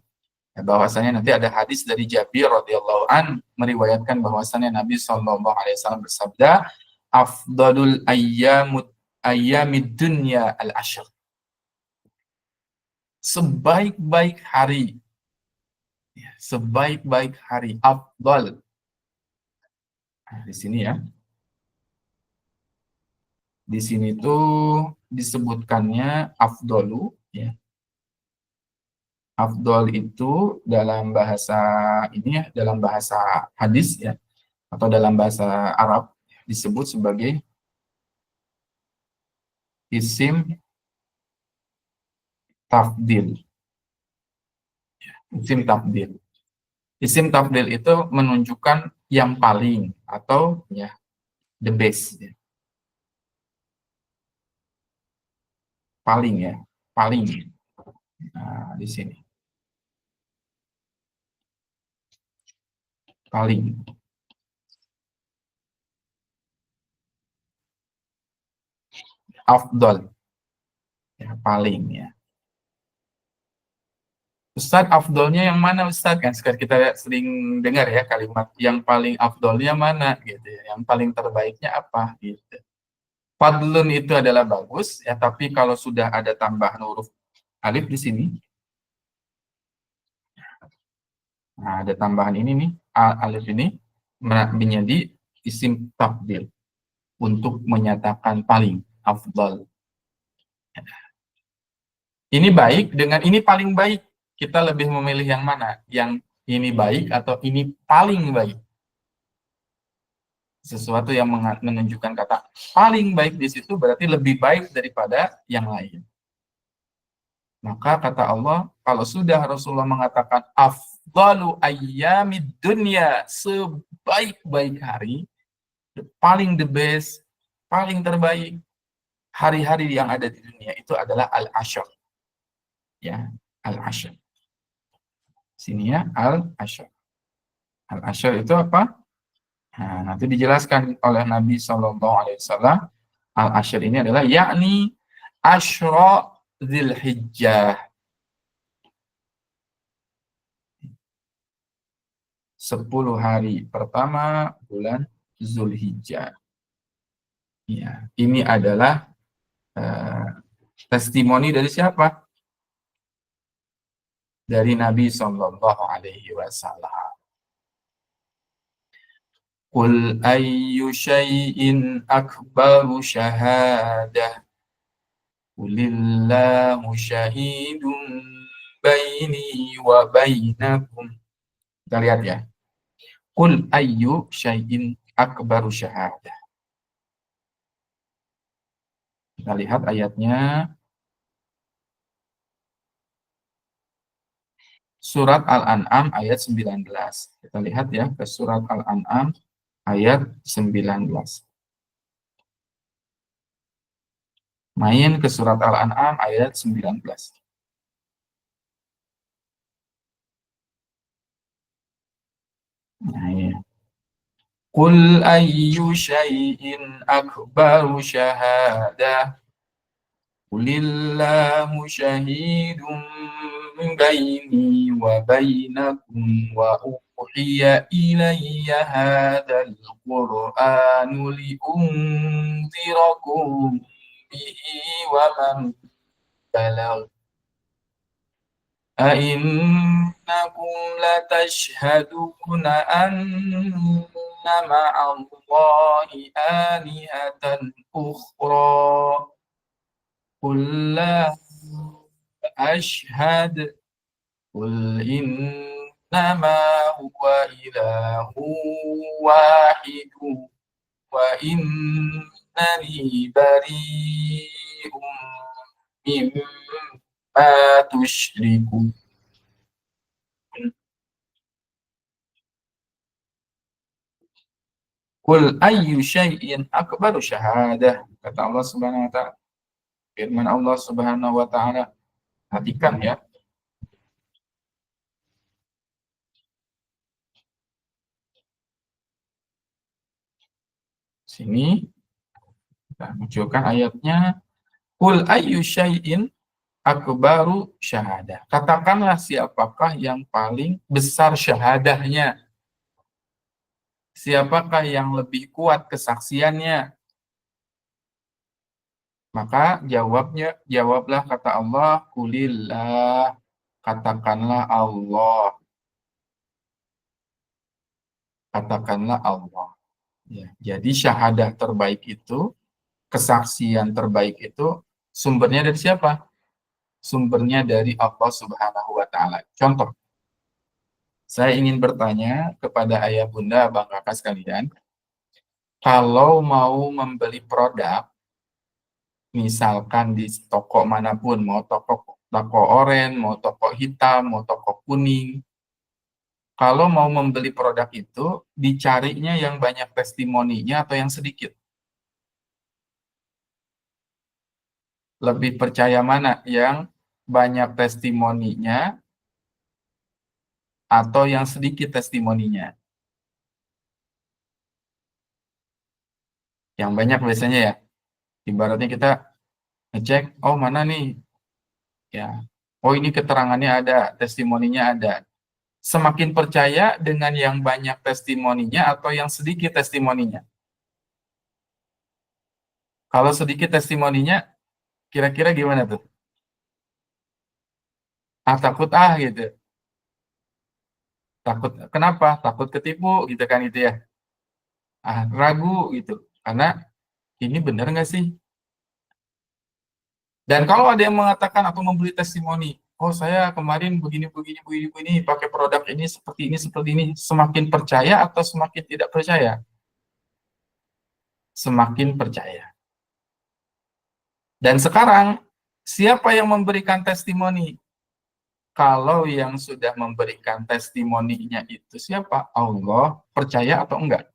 bahwasanya nanti ada hadis dari Jabir radhiyallahu an meriwayatkan bahwasanya Nabi sallallahu alaihi wasallam bersabda, afdalul ayyamid dunya al-ashr. Sebaik-baik hari, sebaik-baik hari, afdal. Nah, di sini ya. Di sini tuh disebutkannya afdolu ya. Afdol itu dalam bahasa ini ya, dalam bahasa hadis ya, atau dalam bahasa Arab disebut sebagai isim tafdil. Isim tafdil. Isim tafdil itu menunjukkan yang paling atau ya the best ya. Paling ya, paling. Nah, di sini. Paling. Afdol. Ya, paling ya. Ustadz, afdolnya yang mana Ustadz? Kan sekarang kita sering dengar ya kalimat yang paling afdolnya mana gitu ya. Yang paling terbaiknya apa gitu. Fadlun itu adalah bagus ya, tapi kalau sudah ada tambahan huruf alif di sini, nah ada tambahan ini nih, alif ini menjadi isim tafdil untuk menyatakan paling afdal. Ini baik dengan ini paling baik. Kita lebih memilih yang mana? Yang ini baik atau ini paling baik? Sesuatu yang menunjukkan kata paling baik di situ berarti lebih baik daripada yang lain. Maka kata Allah, kalau sudah Rasulullah mengatakan afdalu ayyamid dunya, sebaik-baik hari, paling the best, paling terbaik hari-hari yang ada di dunia itu adalah al-ashr. Ya, al-ashr. Sini ya, al-ashr. Al-ashr itu apa? Nah, nanti dijelaskan oleh Nabi Shallallahu Alaihi Wasallam. Al-ashr ini adalah yakni asyra Dzulhijjah. 10 hari pertama bulan Zulhijjah. Ya, ini adalah testimoni dari siapa? Dari Nabi Shallallahu Alaihi Wasallam. Qul ayyu syai'in akbaru syahadah. Qulillahu syahidun baini wa bainakum. Kita lihat ya. Qul ayyu syai'in akbaru syahadah. Kita lihat ayatnya. Surat Al-An'am ayat 19. Kita lihat ya ke surat Al-An'am ayat 19. Main ke surat Al-An'am ayat 19. Nah, ya. Qul ayyu syai'in akbaru syahadah. Qulillahu syahidun baini wa bainakum wa uhiya ilayya hadzal qur'anu liunzirakum bihi wa man balagh أئنكم لتشهدون أن مع الله آلهة أخرى قل لا أشهد قل إنما هو إله واحد وإنني بريء مما تشركون. Qul ayyu syai'in akbaru syahadah. Kata Allah Subhanahu wa taala. Firman Allah Subhanahu wa taala. Perhatikan ya. Sini kita munculkan ayatnya. Qul ayyu syai'in akbaru syahadah. Katakanlah siapakah yang paling besar syahadahnya? Siapakah yang lebih kuat kesaksiannya? Maka jawablah kata Allah, kulillah, katakanlah Allah. Katakanlah Allah. Ya, jadi syahadah terbaik itu, kesaksian terbaik itu, sumbernya dari siapa? Sumbernya dari Allah Subhanahu wa taala. Contoh, saya ingin bertanya kepada ayah bunda, abang kakak sekalian, kalau mau membeli produk, misalkan di toko manapun, mau toko oranye, mau toko hitam, mau toko kuning, kalau mau membeli produk itu, dicarinya yang banyak testimoninya atau yang sedikit? Lebih percaya mana? Yang banyak testimoninya atau yang sedikit testimoninya? Yang banyak biasanya ya. Ibaratnya kita ngecek, oh mana nih? Ya. Oh ini keterangannya ada, testimoninya ada. Semakin percaya dengan yang banyak testimoninya atau yang sedikit testimoninya? Kalau sedikit testimoninya, kira-kira gimana tuh? Takut gitu. Takut kenapa? Takut ketipu gitu kan itu ya. Ragu gitu. Karena ini benar nggak sih? Dan kalau ada yang mengatakan atau membeli testimoni, oh saya kemarin begini, pakai produk ini, seperti ini, semakin percaya atau semakin tidak percaya? Semakin percaya. Dan sekarang, siapa yang memberikan testimoni? Kalau yang sudah memberikan testimoninya itu siapa? Allah, percaya atau enggak?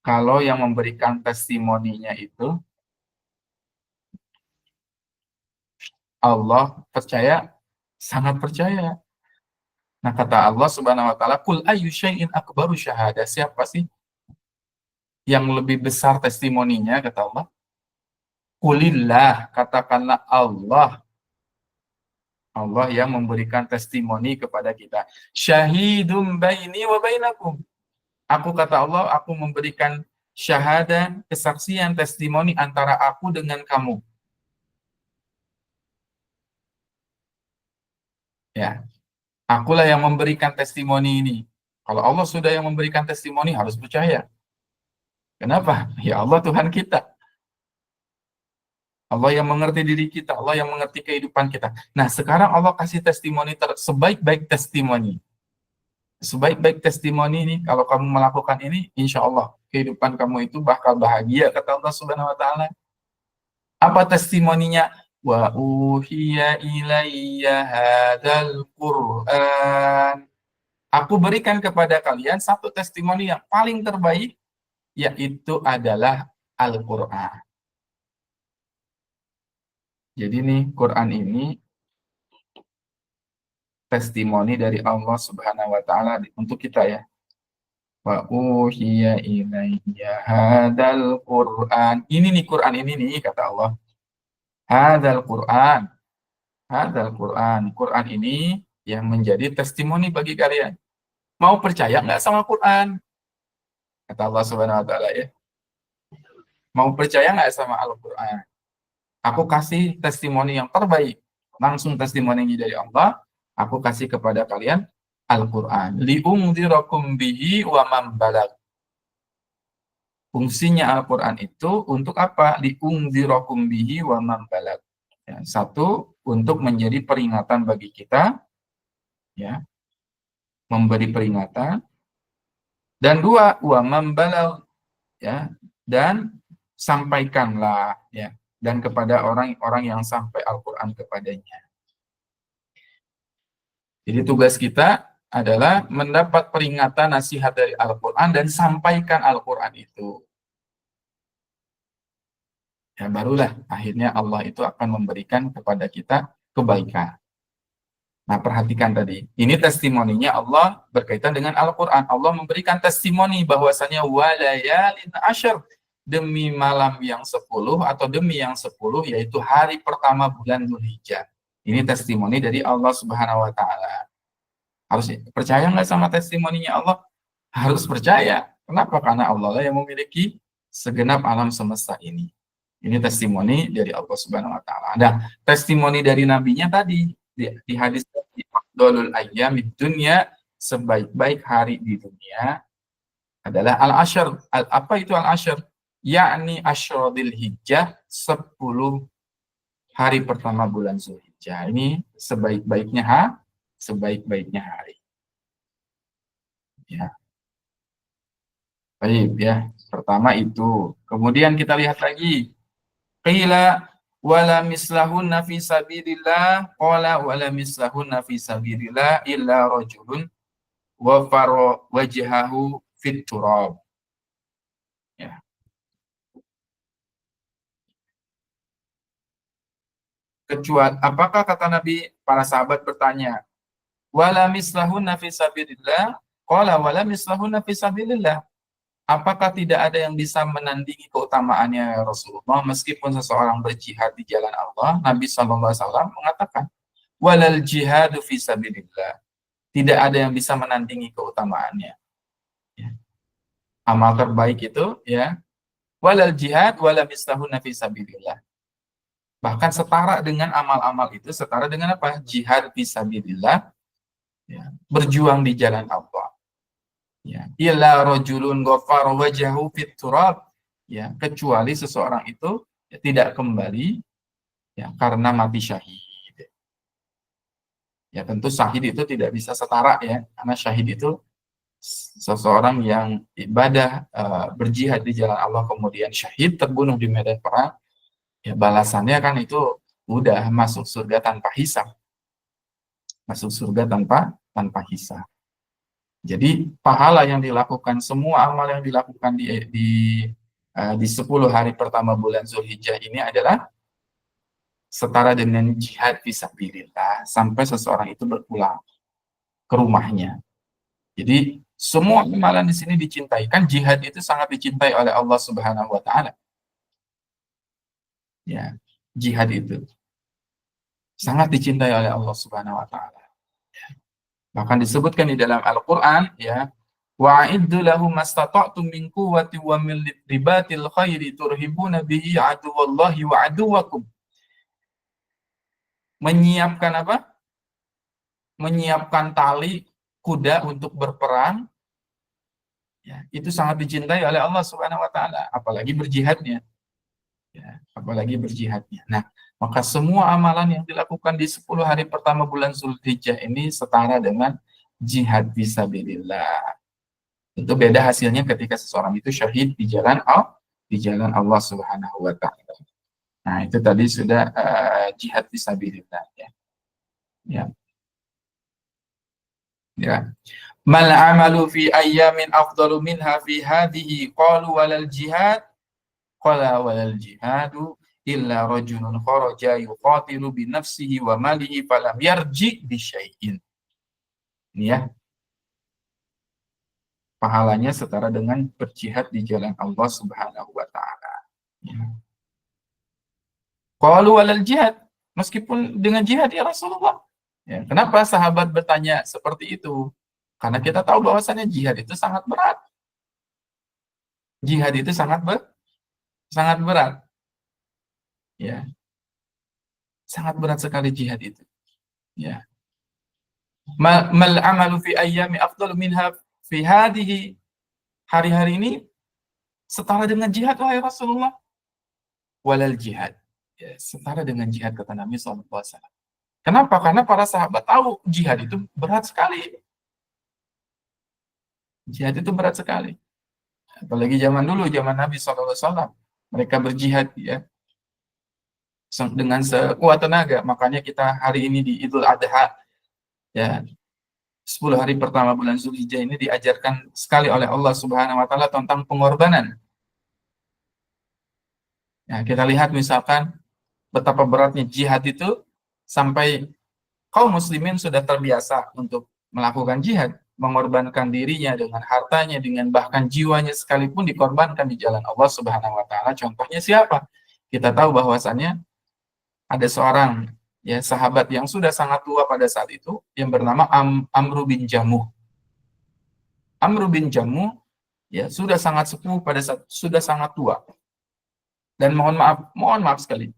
Kalau yang memberikan testimoninya itu Allah, percaya, sangat percaya. Nah, kata Allah Subhanahu wa taala, "Qul ayyu syai'in akbaru syahadah?" Siapa sih yang lebih besar testimoninya, kata Allah? Qulillah, katakanlah Allah. Allah yang memberikan testimoni kepada kita. Syahidum baini wa bainakum. Aku, kata Allah, aku memberikan syahadah, kesaksian, testimoni antara aku dengan kamu. Ya, akulah yang memberikan testimoni ini. Kalau Allah sudah yang memberikan testimoni, harus percaya. Kenapa? Ya Allah Tuhan kita. Allah yang mengerti diri kita, Allah yang mengerti kehidupan kita. Nah, sekarang Allah kasih testimoni sebaik-baik testimoni. Sebaik-baik testimoni ini, kalau kamu melakukan ini, insya Allah kehidupan kamu itu bakal bahagia, kata Allah Subhanahu wa taala. Apa testimoninya? Wa uhiya ilayya hadzal Qur'an. Aku berikan kepada kalian satu testimoni yang paling terbaik, yaitu adalah Al-Qur'an. Jadi nih, Quran ini testimoni dari Allah Subhanahu wa taala untuk kita ya. Wa uhiya ilayya hadzal Qur'an. Ini nih Quran ini nih, kata Allah. Hadzal Qur'an. Hadzal Quran. Quran ini yang menjadi testimoni bagi kalian. Mau percaya nggak sama Quran? Kata Allah Subhanahu wa taala ya. Mau percaya nggak sama Al-Quran? Aku kasih testimoni yang terbaik. Langsung testimoni dari Allah. Aku kasih kepada kalian Al-Quran. Li'ungdirakum bihi wa man balag. Fungsinya Al-Quran itu untuk apa? Li'ungdirakum bihi wa man balag. Ya, satu, untuk menjadi peringatan bagi kita, ya, memberi peringatan. Dan dua, wa man balag, ya, dan sampaikanlah, ya, dan kepada orang-orang yang sampai Al-Quran kepadanya. Jadi tugas kita adalah mendapat peringatan nasihat dari Al-Quran dan sampaikan Al-Quran itu. Ya, barulah akhirnya Allah itu akan memberikan kepada kita kebaikan. Nah, perhatikan tadi. Ini testimoninya Allah berkaitan dengan Al-Quran. Allah memberikan testimoni bahwasanya walayalin asyr, demi malam yang 10 atau demi yang 10, yaitu hari pertama bulan Dzulhijjah. Ini testimoni dari Allah Subhanahu wa taala. Harus percaya nggak sama testimoninya Allah? Harus percaya. Kenapa? Karena Allah lah yang memiliki segenap alam semesta ini. Ini testimoni dari Allah Subhanahu wa taala. Ada testimoni dari nabinya tadi di hadis tadi, afdhalul ayyamid dunya, sebaik-baik hari di dunia adalah al-ashr. Apa itu al-ashr? Yakni asyradil hijjah, 10 hari pertama bulan Zulhijjah. Ini sebaik-baiknya hari. Ya. Baik ya. Pertama itu. Kemudian kita lihat lagi. Qila wala mislahunna fi sabilillah, qala wala mislahunna fi sabilillah illa rajulun wa faro wajhahu fit turab. Ya. Kecuali apakah kata Nabi, para sahabat bertanya, wala mislahunna fi sabilillah, qala wala mislahunna fi sabilillah. Apakah tidak ada yang bisa menandingi keutamaannya ya Rasulullah meskipun seseorang berjihad di jalan Allah? Nabi SAW mengatakan, walal jihadu fi sabilillah. Tidak ada yang bisa menandingi keutamaannya. Ya. Amal terbaik itu, ya, walal jihad wala mislahunna fi sabilillah. Bahkan setara dengan amal-amal itu, setara dengan apa? Jihad fi sabilillah, ya, berjuang di jalan Allah. Ya, illa rajulun ghafara wajhahu fit turab, ya, kecuali seseorang itu ya, tidak kembali ya karena mati syahid. Ya, tentu syahid itu tidak bisa setara ya, karena syahid itu seseorang yang ibadah berjihad di jalan Allah kemudian syahid terbunuh di medan perang, ya balasannya kan itu udah masuk surga tanpa hisab. Masuk surga tanpa hisab. Jadi pahala yang dilakukan, semua amal yang dilakukan di 10 hari pertama bulan Zulhijjah ini adalah setara dengan jihad fisabilillah sampai seseorang itu berpulang ke rumahnya. Jadi semua amalan di sini dicintai. Kan jihad itu sangat dicintai oleh Allah Subhanahu wa taala. Ya, jihad itu sangat dicintai oleh Allah Subhanahu wa taala. Bahkan disebutkan di dalam Al-Qur'an, ya, wa'iddu lahum mastata'tum min quwwati wa min ribatil khairi turhibuna bihi aduwallahi wa aduwakum. Menyiapkan apa? Menyiapkan tali kuda untuk berperang. Ya, itu sangat dicintai oleh Allah Subhanahu wa taala, apalagi berjihadnya. Ya, apalagi berjihadnya. Nah, maka semua amalan yang dilakukan di 10 hari pertama bulan Zulhijjah ini setara dengan jihad fisabilillah. Itu beda hasilnya ketika seseorang itu syahid di jalan Allah Subhanahu wa taala. Nah, itu tadi sudah jihad fisabilillah ya. Ya. Ya. Mal amalu fi ayyamin afdalu minha fi hadhihi qalu walal jihad qala walal jihadu illa rajulun kharaja yuqatilu bi nafsihi wa malihi falam yarji bi syai'in. Ini ya. Pahalanya setara dengan berjihad di jalan Allah Subhanahu wa taala. Ya. Qalu walal jihad. meskipun dengan jihad ya Rasulullah. Ya, kenapa sahabat bertanya seperti itu? Karena kita tahu bahwasannya jihad itu sangat berat. Jihad itu sangat berat. Ya, sangat berat sekali jihad itu. Ya. Mal amalu fi ayyami afdalu minha fi hadhihi, hari-hari ini setara dengan jihad wahai Rasulullah. Walal jihad. Ya, setara dengan jihad kata Nabi SAW. Kenapa? Karena para sahabat tahu jihad itu berat sekali. Jihad itu berat sekali. Apalagi zaman dulu, zaman Nabi SAW. Mereka berjihad ya dengan sekuat tenaga. Makanya kita hari ini di Idul Adha, ya 10 hari pertama bulan Zulhijjah ini diajarkan sekali oleh Allah Subhanahu wa taala tentang pengorbanan. Ya, kita lihat misalkan betapa beratnya jihad itu sampai kaum muslimin sudah terbiasa untuk melakukan jihad, mengorbankan dirinya dengan hartanya, dengan bahkan jiwanya sekalipun dikorbankan di jalan Allah Subhanahu wa taala. Contohnya siapa? Kita tahu bahwasannya ada seorang ya sahabat yang sudah sangat tua pada saat itu yang bernama Amru bin Jamuh. Amru bin Jamuh ya sudah sangat sepuh pada saat sudah sangat tua. Dan mohon maaf sekali.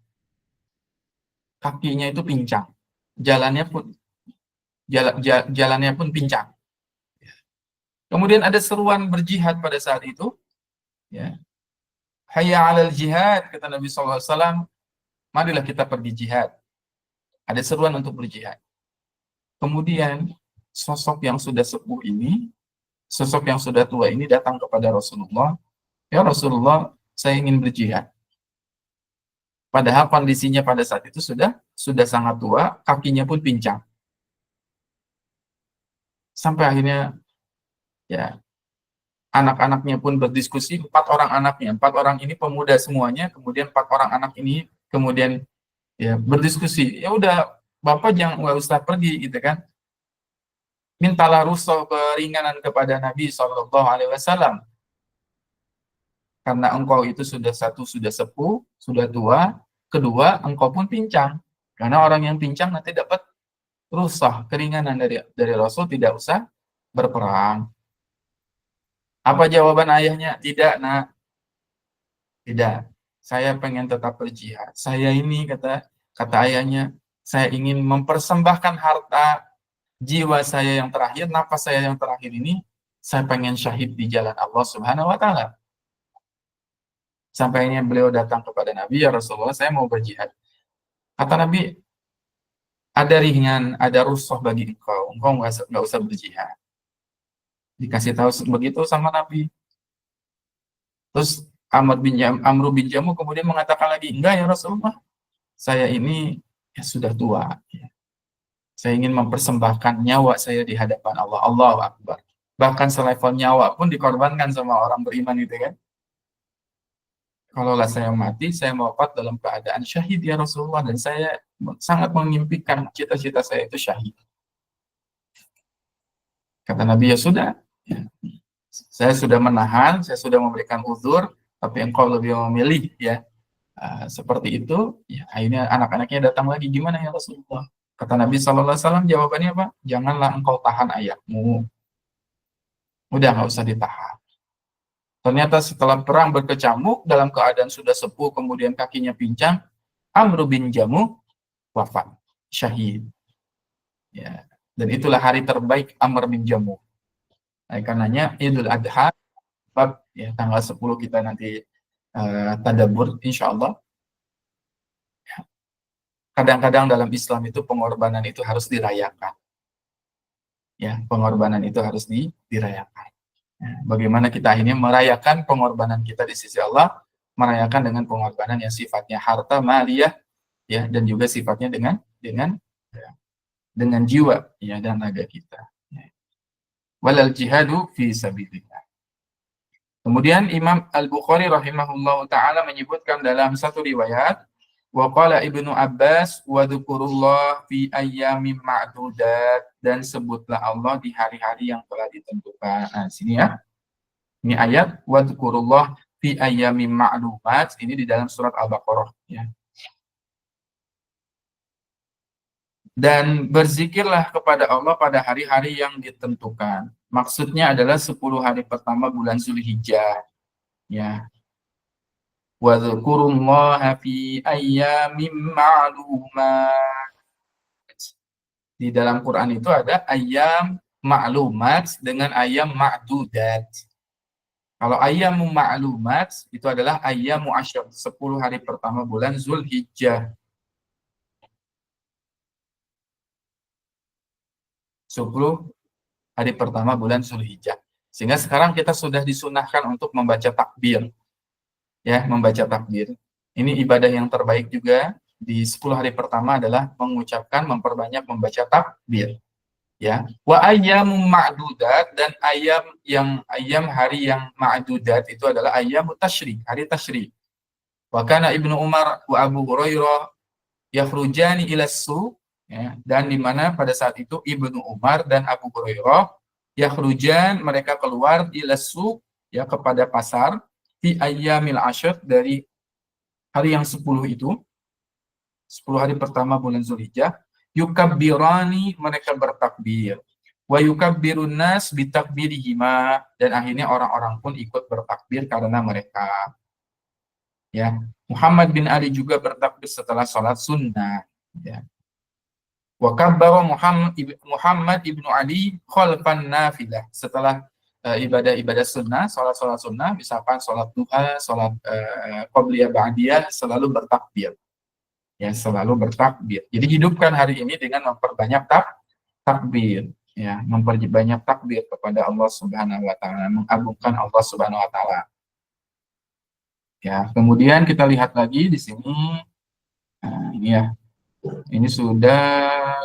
Kakinya itu pincang. Jalannya pun pincang. Kemudian ada seruan berjihad pada saat itu, ya. Hayya 'alal jihad, kata Nabi SAW, marilah kita pergi jihad. Ada seruan untuk berjihad. Kemudian sosok yang sudah sepuh ini, sosok yang sudah tua ini datang kepada Rasulullah, ya Rasulullah, saya ingin berjihad. Padahal kondisinya pada saat itu sudah sangat tua, kakinya pun pincang. Sampai akhirnya ya anak-anaknya pun berdiskusi, 4 orang anaknya, 4 orang ini pemuda semuanya, kemudian 4 orang anak ini kemudian ya berdiskusi, ya udah Bapak nggak usah pergi gitu kan, mintalah rukhsah keringanan kepada Nabi SAW, karena engkau itu sudah sepuh, sudah tua, kedua engkau pun pincang, karena orang yang pincang nanti dapat rukhsah keringanan dari Rasul, tidak usah berperang. Apa jawaban ayahnya? Tidak, nak. Tidak. Saya pengen tetap berjihad. Saya ini, kata ayahnya, saya ingin mempersembahkan harta jiwa saya yang terakhir, nafas saya yang terakhir ini, saya pengen syahid di jalan Allah Subhanahu wa taala. Sampainya beliau datang kepada Nabi, ya Rasulullah, saya mau berjihad. Kata Nabi, ada ringan, ada rukhsah bagi engkau nggak usah berjihad. Dikasih tahu begitu sama Nabi. Terus Amru bin Jamuh kemudian mengatakan lagi, enggak ya Rasulullah, saya ini ya sudah tua. Ya. Saya ingin mempersembahkan nyawa saya di hadapan Allah. Allahu Akbar. Bahkan selevel nyawa pun dikorbankan sama orang beriman gitu kan. Kalaulah saya mati, saya wafat dalam keadaan syahid ya Rasulullah, dan saya sangat mengimpikan cita-cita saya itu syahid. Kata Nabi, ya sudah. Ya. Saya sudah menahan, saya sudah memberikan uzur, tapi engkau lebih memilih ya seperti itu. Ya, akhirnya anak-anaknya datang lagi, gimana ya Rasulullah? Kata Nabi SAW, jawabannya apa? Janganlah engkau tahan ayahmu. Udah nggak usah ditahan. Ternyata setelah perang berkecamuk, dalam keadaan sudah sepuh, kemudian kakinya pincang, Amr bin Jamuh wafat, syahid. Ya. Dan itulah hari terbaik Amr bin Jamuh. Karenanya Idul Adha, ya, tanggal 10 kita nanti tadabbur insya Allah. Kadang-kadang dalam Islam itu pengorbanan itu harus dirayakan. Ya, pengorbanan itu harus dirayakan. Ya, bagaimana kita akhirnya merayakan pengorbanan kita di sisi Allah, merayakan dengan pengorbanan yang sifatnya harta, maliyah, ya, dan juga sifatnya dengan jiwa, ya, dan naga kita. Ya. Walal jihadu fi sabilillah. Kemudian Imam Al-Bukhari rahimahullah ta'ala menyebutkan dalam satu riwayat, wa qala Ibnu Abbas wa dzukurullah fi ayyamin ma'dudat, dan sebutlah Allah di hari-hari yang telah ditentukan. Nah, sini ya. Ini ayat wa dzukurullah fi ayyamin ma'lumat, ini di dalam surat Al-Baqarah ya. Dan berzikirlah kepada Allah pada hari-hari yang ditentukan. Maksudnya adalah 10 hari pertama bulan Zulhijjah. Ya. Wadhkurullaha fi ayyamin ma'lumat. Di dalam Quran itu ada ayam ma'lumat dengan ayam ma'dudat. Kalau ayam ma'lumat itu adalah ayam mu'asyar, 10 hari pertama bulan Zulhijjah. 10 hari pertama bulan Zulhijjah. Sehingga sekarang kita sudah disunahkan untuk membaca takbir. Ya, membaca takbir. Ini ibadah yang terbaik juga di 10 hari pertama adalah mengucapkan, memperbanyak membaca takbir. Ya, wa ayyamu ma'dudat, dan ayam hari yang ma'dudat itu adalah ayam tasyrik, hari tasyrik. Wa kana Ibnu Umar wa Abu Hurairah yakhrujani ila suq, ya, dan di mana pada saat itu Ibnu Umar dan Abu Hurairah yakhrujan, mereka keluar ila suq, ya, kepada pasar, fi ayyamil ashr, dari hari yang 10 itu, 10 hari pertama bulan Zulhijjah, yukabbirani, mereka bertakbir, wa yukabbirun nas bitakbirihima, dan akhirnya orang-orang pun ikut bertakbir karena mereka. Ya, Muhammad bin Ali juga bertakbir setelah sholat sunnah. Ya. Wa kabbara Muhammad ibnu Ali khalfan nafilah, setelah ibadah-ibadah sunnah, sholat-sholat sunnah, misalkan sholat duha, sholat qobliyah ba'diyah, selalu bertakbir. Ya, selalu bertakbir. Jadi hidupkan hari ini dengan memperbanyak takbir, ya, memperbanyak takbir kepada Allah Subhanahu wa taala, mengagungkan Allah Subhanahu wa taala. Ya, kemudian kita lihat lagi di sini. Nah, ini ya. Ini sudah,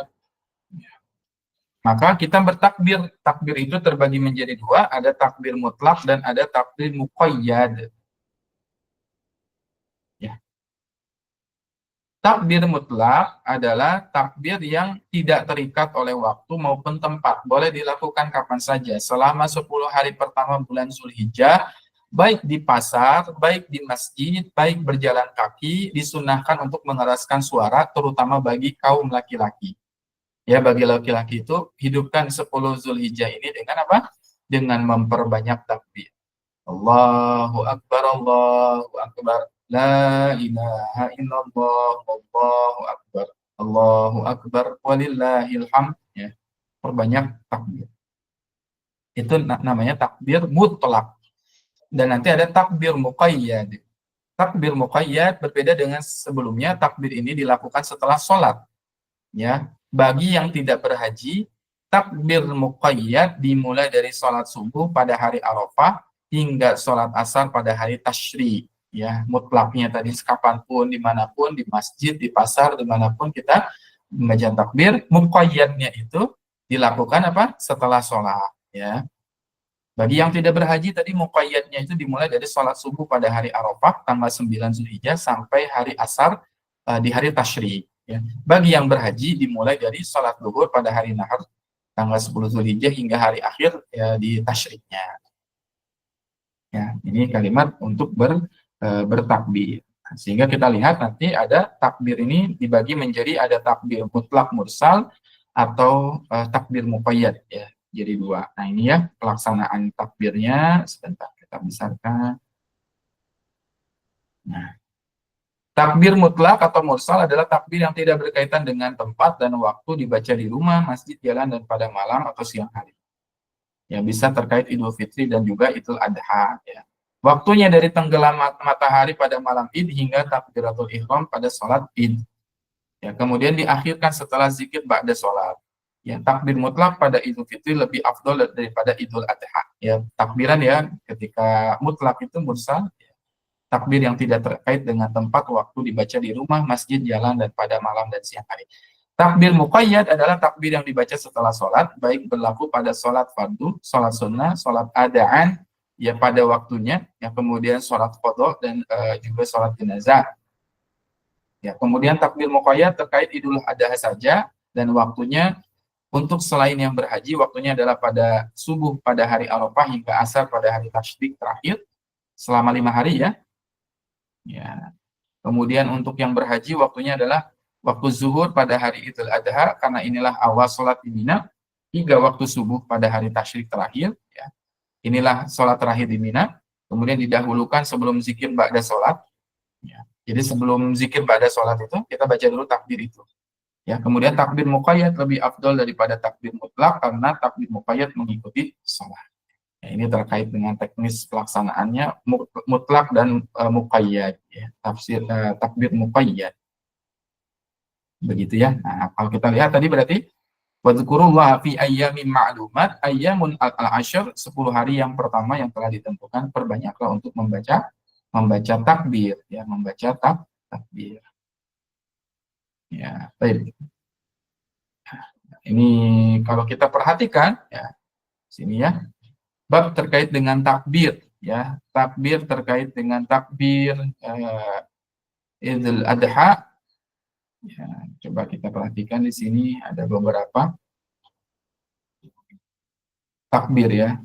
maka kita bertakbir. Takbir itu terbagi menjadi dua, ada takbir mutlak dan ada takbir muqayyad. Ya. Takbir mutlak adalah takbir yang tidak terikat oleh waktu maupun tempat. Boleh dilakukan kapan saja selama 10 hari pertama bulan Zulhijjah, baik di pasar, baik di masjid, baik berjalan kaki, disunahkan untuk mengeraskan suara, terutama bagi kaum laki-laki. Ya, bagi laki-laki itu hidupkan 10 Zulhijjah ini dengan apa? Dengan memperbanyak takbir. Allahu Akbar, Allahu Akbar. La ilaha illallah, Allahu Akbar. Allahu Akbar, walillahil hamd. Ya, perbanyak takbir. Itu namanya takbir mutlak. Dan nanti ada takbir muqayyad. Takbir muqayyad berbeda dengan sebelumnya. Takbir ini dilakukan setelah sholat. Ya, bagi yang tidak berhaji, takbir muqayyad dimulai dari sholat subuh pada hari Arafah hingga sholat asar pada hari tasyrik. Ya, mutlaknya tadi kapanpun, dimanapun, di masjid, di pasar, dimanapun kita membaca takbir. Muqayyadnya itu dilakukan apa? Setelah sholat. Ya. Bagi yang tidak berhaji tadi, muqayyadnya itu dimulai dari sholat subuh pada hari Arafah tanggal 9 Zulhijjah sampai hari asar di hari tasyrik. Ya. Bagi yang berhaji dimulai dari sholat zuhur pada hari nahar tanggal 10 Zulhijjah hingga hari akhir, ya, di tasyriknya. Ya, ini kalimat untuk bertakbir. Sehingga kita lihat nanti ada takbir ini dibagi menjadi ada takbir mutlak mursal atau takbir muqayyad, ya. Jadi dua. Nah, ini ya pelaksanaan takbirnya. Sebentar kita besarkan. Nah, takbir mutlak atau mursal adalah takbir yang tidak berkaitan dengan tempat dan waktu, dibaca di rumah, masjid, jalan, dan pada malam atau siang hari. Ya, bisa terkait Idul Fitri dan juga Idul Adha. Ya. Waktunya dari tenggelam matahari pada malam Id hingga takbiratul ihram pada sholat Id. Ya, kemudian diakhirkan setelah zikir ba'da sholat. Ya, takbir mutlak pada Idul Fitri lebih afdol daripada Idul Adha. Ya, takbiran ya ketika mutlak itu mursal, ya, takbir yang tidak terkait dengan tempat waktu, dibaca di rumah, masjid, jalan, dan pada malam dan siang hari. Takbir muqayyad adalah takbir yang dibaca setelah sholat, baik berlaku pada sholat fardu, sholat sunnah, sholat adaan, ya pada waktunya, ya kemudian sholat qadha dan juga sholat jenazah. Ya, kemudian takbir muqayyad terkait Idul Adha saja dan waktunya untuk selain yang berhaji, waktunya adalah pada subuh pada hari Arafah hingga asar pada hari tasyrik terakhir selama 5 hari, ya. Ya. Kemudian untuk yang berhaji waktunya adalah waktu zuhur pada hari Idul Adha, karena inilah awal sholat di Mina, hingga waktu subuh pada hari tasyrik terakhir. Ya. Inilah sholat terakhir di Mina, kemudian didahulukan sebelum zikir ba'da sholat. Ya. Jadi sebelum zikir ba'da sholat itu, kita baca dulu takbir itu. Ya, kemudian takbir muqayyad lebih afdol daripada takbir mutlak, karena takbir muqayyad mengikuti sholat. Ya, ini terkait dengan teknis pelaksanaannya mutlak dan muqayyad. Ya. Takbir muqayyad. Begitu ya. Nah, kalau kita lihat tadi berarti wadzukurullaha fi ayyamin ma'lumat, ayyamun al-ashr, 10 hari yang pertama yang telah ditentukan, perbanyaklah untuk membaca takbir, ya, membaca takbir. Ya, baik. Ini kalau kita perhatikan ya, sini ya, bab terkait dengan takbir, ya, takbir terkait dengan takbir Idul Adha. Ya, coba kita perhatikan di sini ada beberapa takbir ya.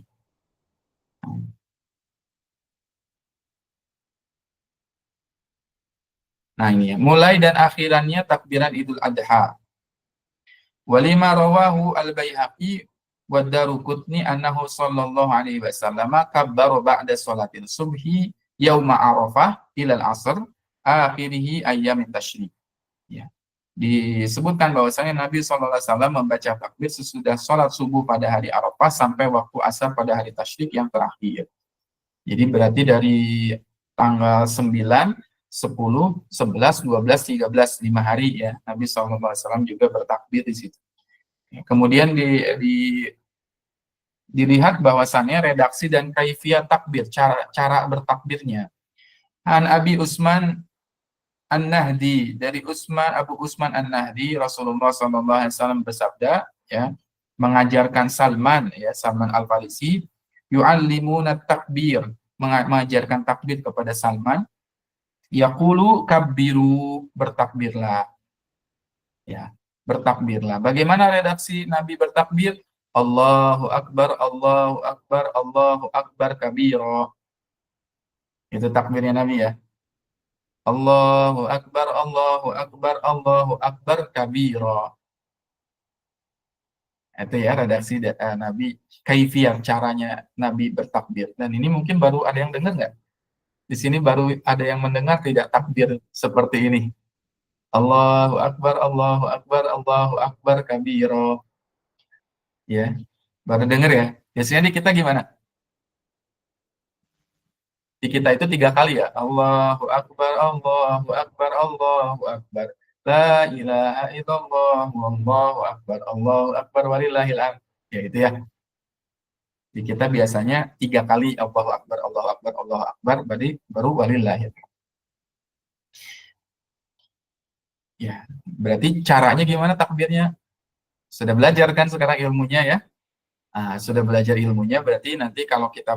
Nah ini ya, mulai dan akhirannya takbiran Idul Adha. Walima rawahu al-Baihaqi wa Daruqutni annahu sallallahu alaihi wasallam kabbara ba'da salatil subhi yauma Arafah ilal asr akhirih ayyamin tasyrik. Ya. Disebutkan bahwasanya Nabi SAW membaca takbir sesudah sholat subuh pada hari Arafah sampai waktu asar pada hari tasyrik yang terakhir. Jadi berarti dari tanggal 9, 10, 11, 12, 13, 5 hari ya, Nabi SAW juga bertakbir di situ. Kemudian dilihat bahwasannya redaksi dan kaifiyah takbir, cara bertakbirnya. An Abi Usman An-Nahdi, dari Abu Usman An-Nahdi, Rasulullah SAW bersabda, ya, mengajarkan Salman, ya, Salman Al-Farisi, yu'allimuna takbir, mengajarkan takbir kepada Salman, yaqulu kabbiru, bertakbirlah. Ya, bertakbirlah. Bagaimana redaksi Nabi bertakbir? Allahu Akbar, Allahu Akbar, Allahu Akbar kabira. Itu takbirnya Nabi ya. Allahu Akbar, Allahu Akbar, Allahu Akbar kabira. Itu ya redaksi Nabi, kaifiyah caranya Nabi bertakbir. Dan ini mungkin baru ada yang dengar nggak? Di sini baru ada yang mendengar tidak takbir seperti ini. Allahu Akbar, Allahu Akbar, Allahu Akbar kabira. Ya, baru dengar ya. Biasanya di kita gimana? Di kita itu 3 kali ya. Allahu Akbar, Allahu Akbar, Allahu Akbar. La ilaha illallah, wallahu akbar, Allahu akbar, walillahil hamd. Ya itu ya. Di kita biasanya 3 kali Allahu Akbar, Allahu Akbar, Allahu Akbar, baru walillahil hamd. Ya, berarti caranya gimana takbirnya? Sudah belajar kan sekarang ilmunya ya? Nah, sudah belajar ilmunya, berarti nanti kalau kita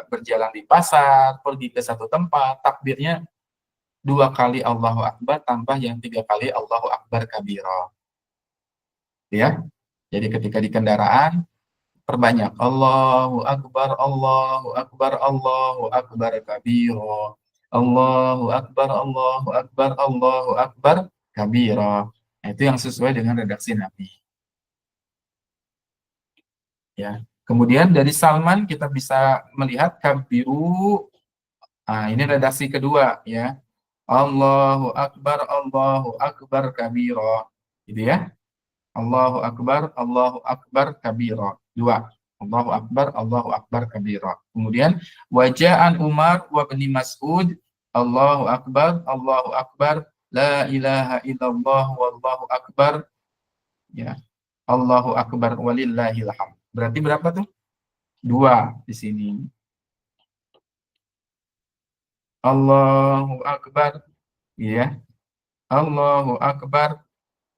berjalan di pasar, pergi ke satu tempat, takbirnya 2 kali Allahu Akbar tambah yang 3 kali Allahu Akbar kabira. Ya, jadi ketika di kendaraan perbanyak Allahu Akbar, Allahu Akbar, Allahu Akbar kabira. Allahu Akbar, Allahu Akbar, Allahu Akbar kabira. Nah, itu yang sesuai dengan redaksi Nabi. Ya. Kemudian dari Salman kita bisa melihat kabiru. Nah, ini redaksi kedua ya. Allahu Akbar kabira. Gitu ya. Allahu Akbar kabira. 2. Allahu Akbar kabira. Kemudian waja'an Umar wa bin Mas'ud, Allahu Akbar, la ilaha illallah wallahu akbar. Ya. Allahu Akbar walillahil hamd. Berarti berapa tuh? 2 di sini. Allahu Akbar, ya. Allahu Akbar,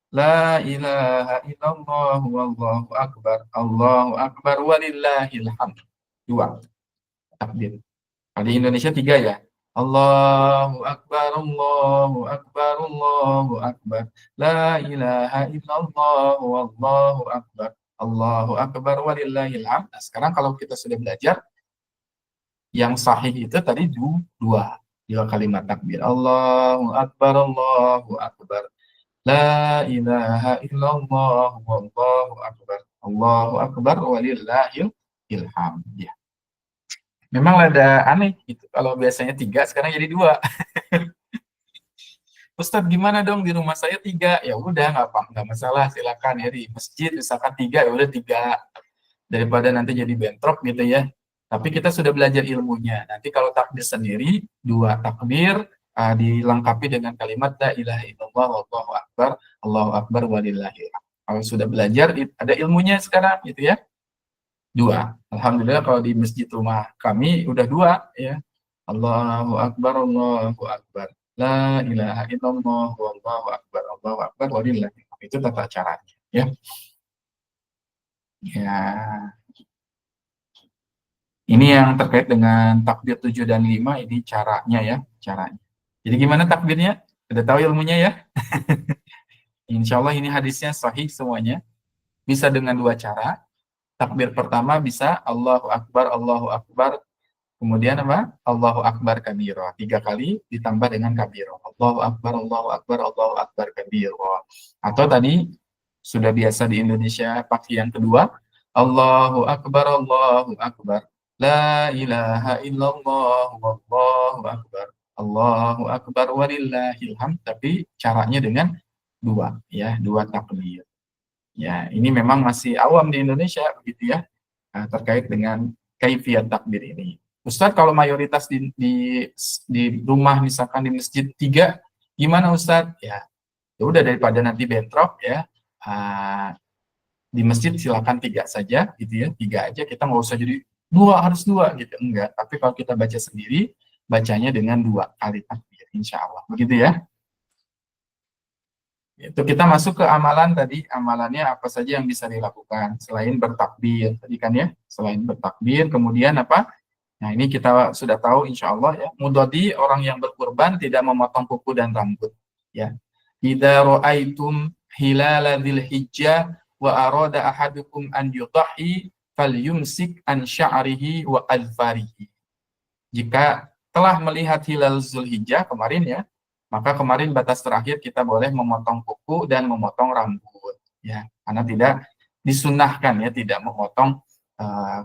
la ilaha illallah wallahu akbar. Allahu Akbar walillahil hamd. 2 takbir. Kalau di Indonesia 3 ya. Allahu Akbar, Allahu Akbar, Allahu Akbar. La ilaha illallah wallahu akbar. Allahu Akbar walillahil hamd. Nah, sekarang kalau kita sudah belajar, yang sahih itu tadi 2 kalimat takbir. Allahu Akbar, Allahu Akbar. La ilaha illallah wallahu akbar. Allahu akbar walillahil ilham. Ya. Memang ada aneh gitu. Kalau biasanya 3, sekarang jadi 2. Ustadz gimana dong, di rumah saya 3? Ya udah, nggak masalah, silakan ya di masjid misalkan 3, ya udah 3, daripada nanti jadi bentrok gitu ya. Tapi kita sudah belajar ilmunya. Nanti kalau takbir sendiri 2 takbir, dilengkapi dengan kalimat la ilaha illallah wallahu akbar, Allahu akbar walillahil hamd. Kalau sudah belajar ada ilmunya sekarang gitu ya. 2. Alhamdulillah kalau di masjid rumah kami udah 2 ya. Allahu akbar, Allahu akbar. La ilaha illallah wallahu akbar, Allahu akbar walillahil hamd. Itu tata caranya ya. Ya. Ini yang terkait dengan takbir 7 dan 5, ini caranya ya, caranya. Jadi gimana takbirnya? Sudah tahu ilmunya ya? Insya Allah ini hadisnya sahih semuanya. Bisa dengan 2 cara. Takbir pertama bisa Allahu Akbar, kemudian apa? Allahu Akbar kabiro. 3 kali ditambah dengan kabiro. Allahu Akbar, Allahu Akbar, Allahu Akbar kabiro. Atau tadi sudah biasa di Indonesia pakai yang kedua, Allahu Akbar, Allahu Akbar. La ilaha illallah wallahu akbar. Allahu akbar walillahil hamd, tapi caranya dengan 2 ya, 2 takbir. Ya, ini memang masih awam di Indonesia begitu ya, terkait dengan kaifiyat takbir ini. Ustadz, kalau mayoritas di rumah misalkan di masjid 3, gimana Ustadz? Ya, ya udah, daripada nanti bentrok ya, di masjid silakan 3 saja gitu ya, 3 aja, kita nggak usah jadi 2 harus 2 gitu, enggak. Tapi kalau kita baca sendiri, bacanya dengan 2 kali takbir, insya Allah begitu ya. Itu kita masuk ke amalan tadi. Amalannya apa saja yang bisa dilakukan selain bertakbir tadi kan ya, selain bertakbir kemudian apa? Nah, ini kita sudah tahu insya Allah ya. Mudodi, orang yang berkurban tidak memotong kuku dan rambut ya. Idza ra'aitum hilala dzilhijjah wa arada ahadukum an yudhi falyumsik an sya'rihi wa adfarihi. Jika telah melihat hilal Zulhijjah kemarin ya, maka kemarin batas terakhir kita boleh memotong kuku dan memotong rambut ya, karena tidak disunahkan ya, tidak memotong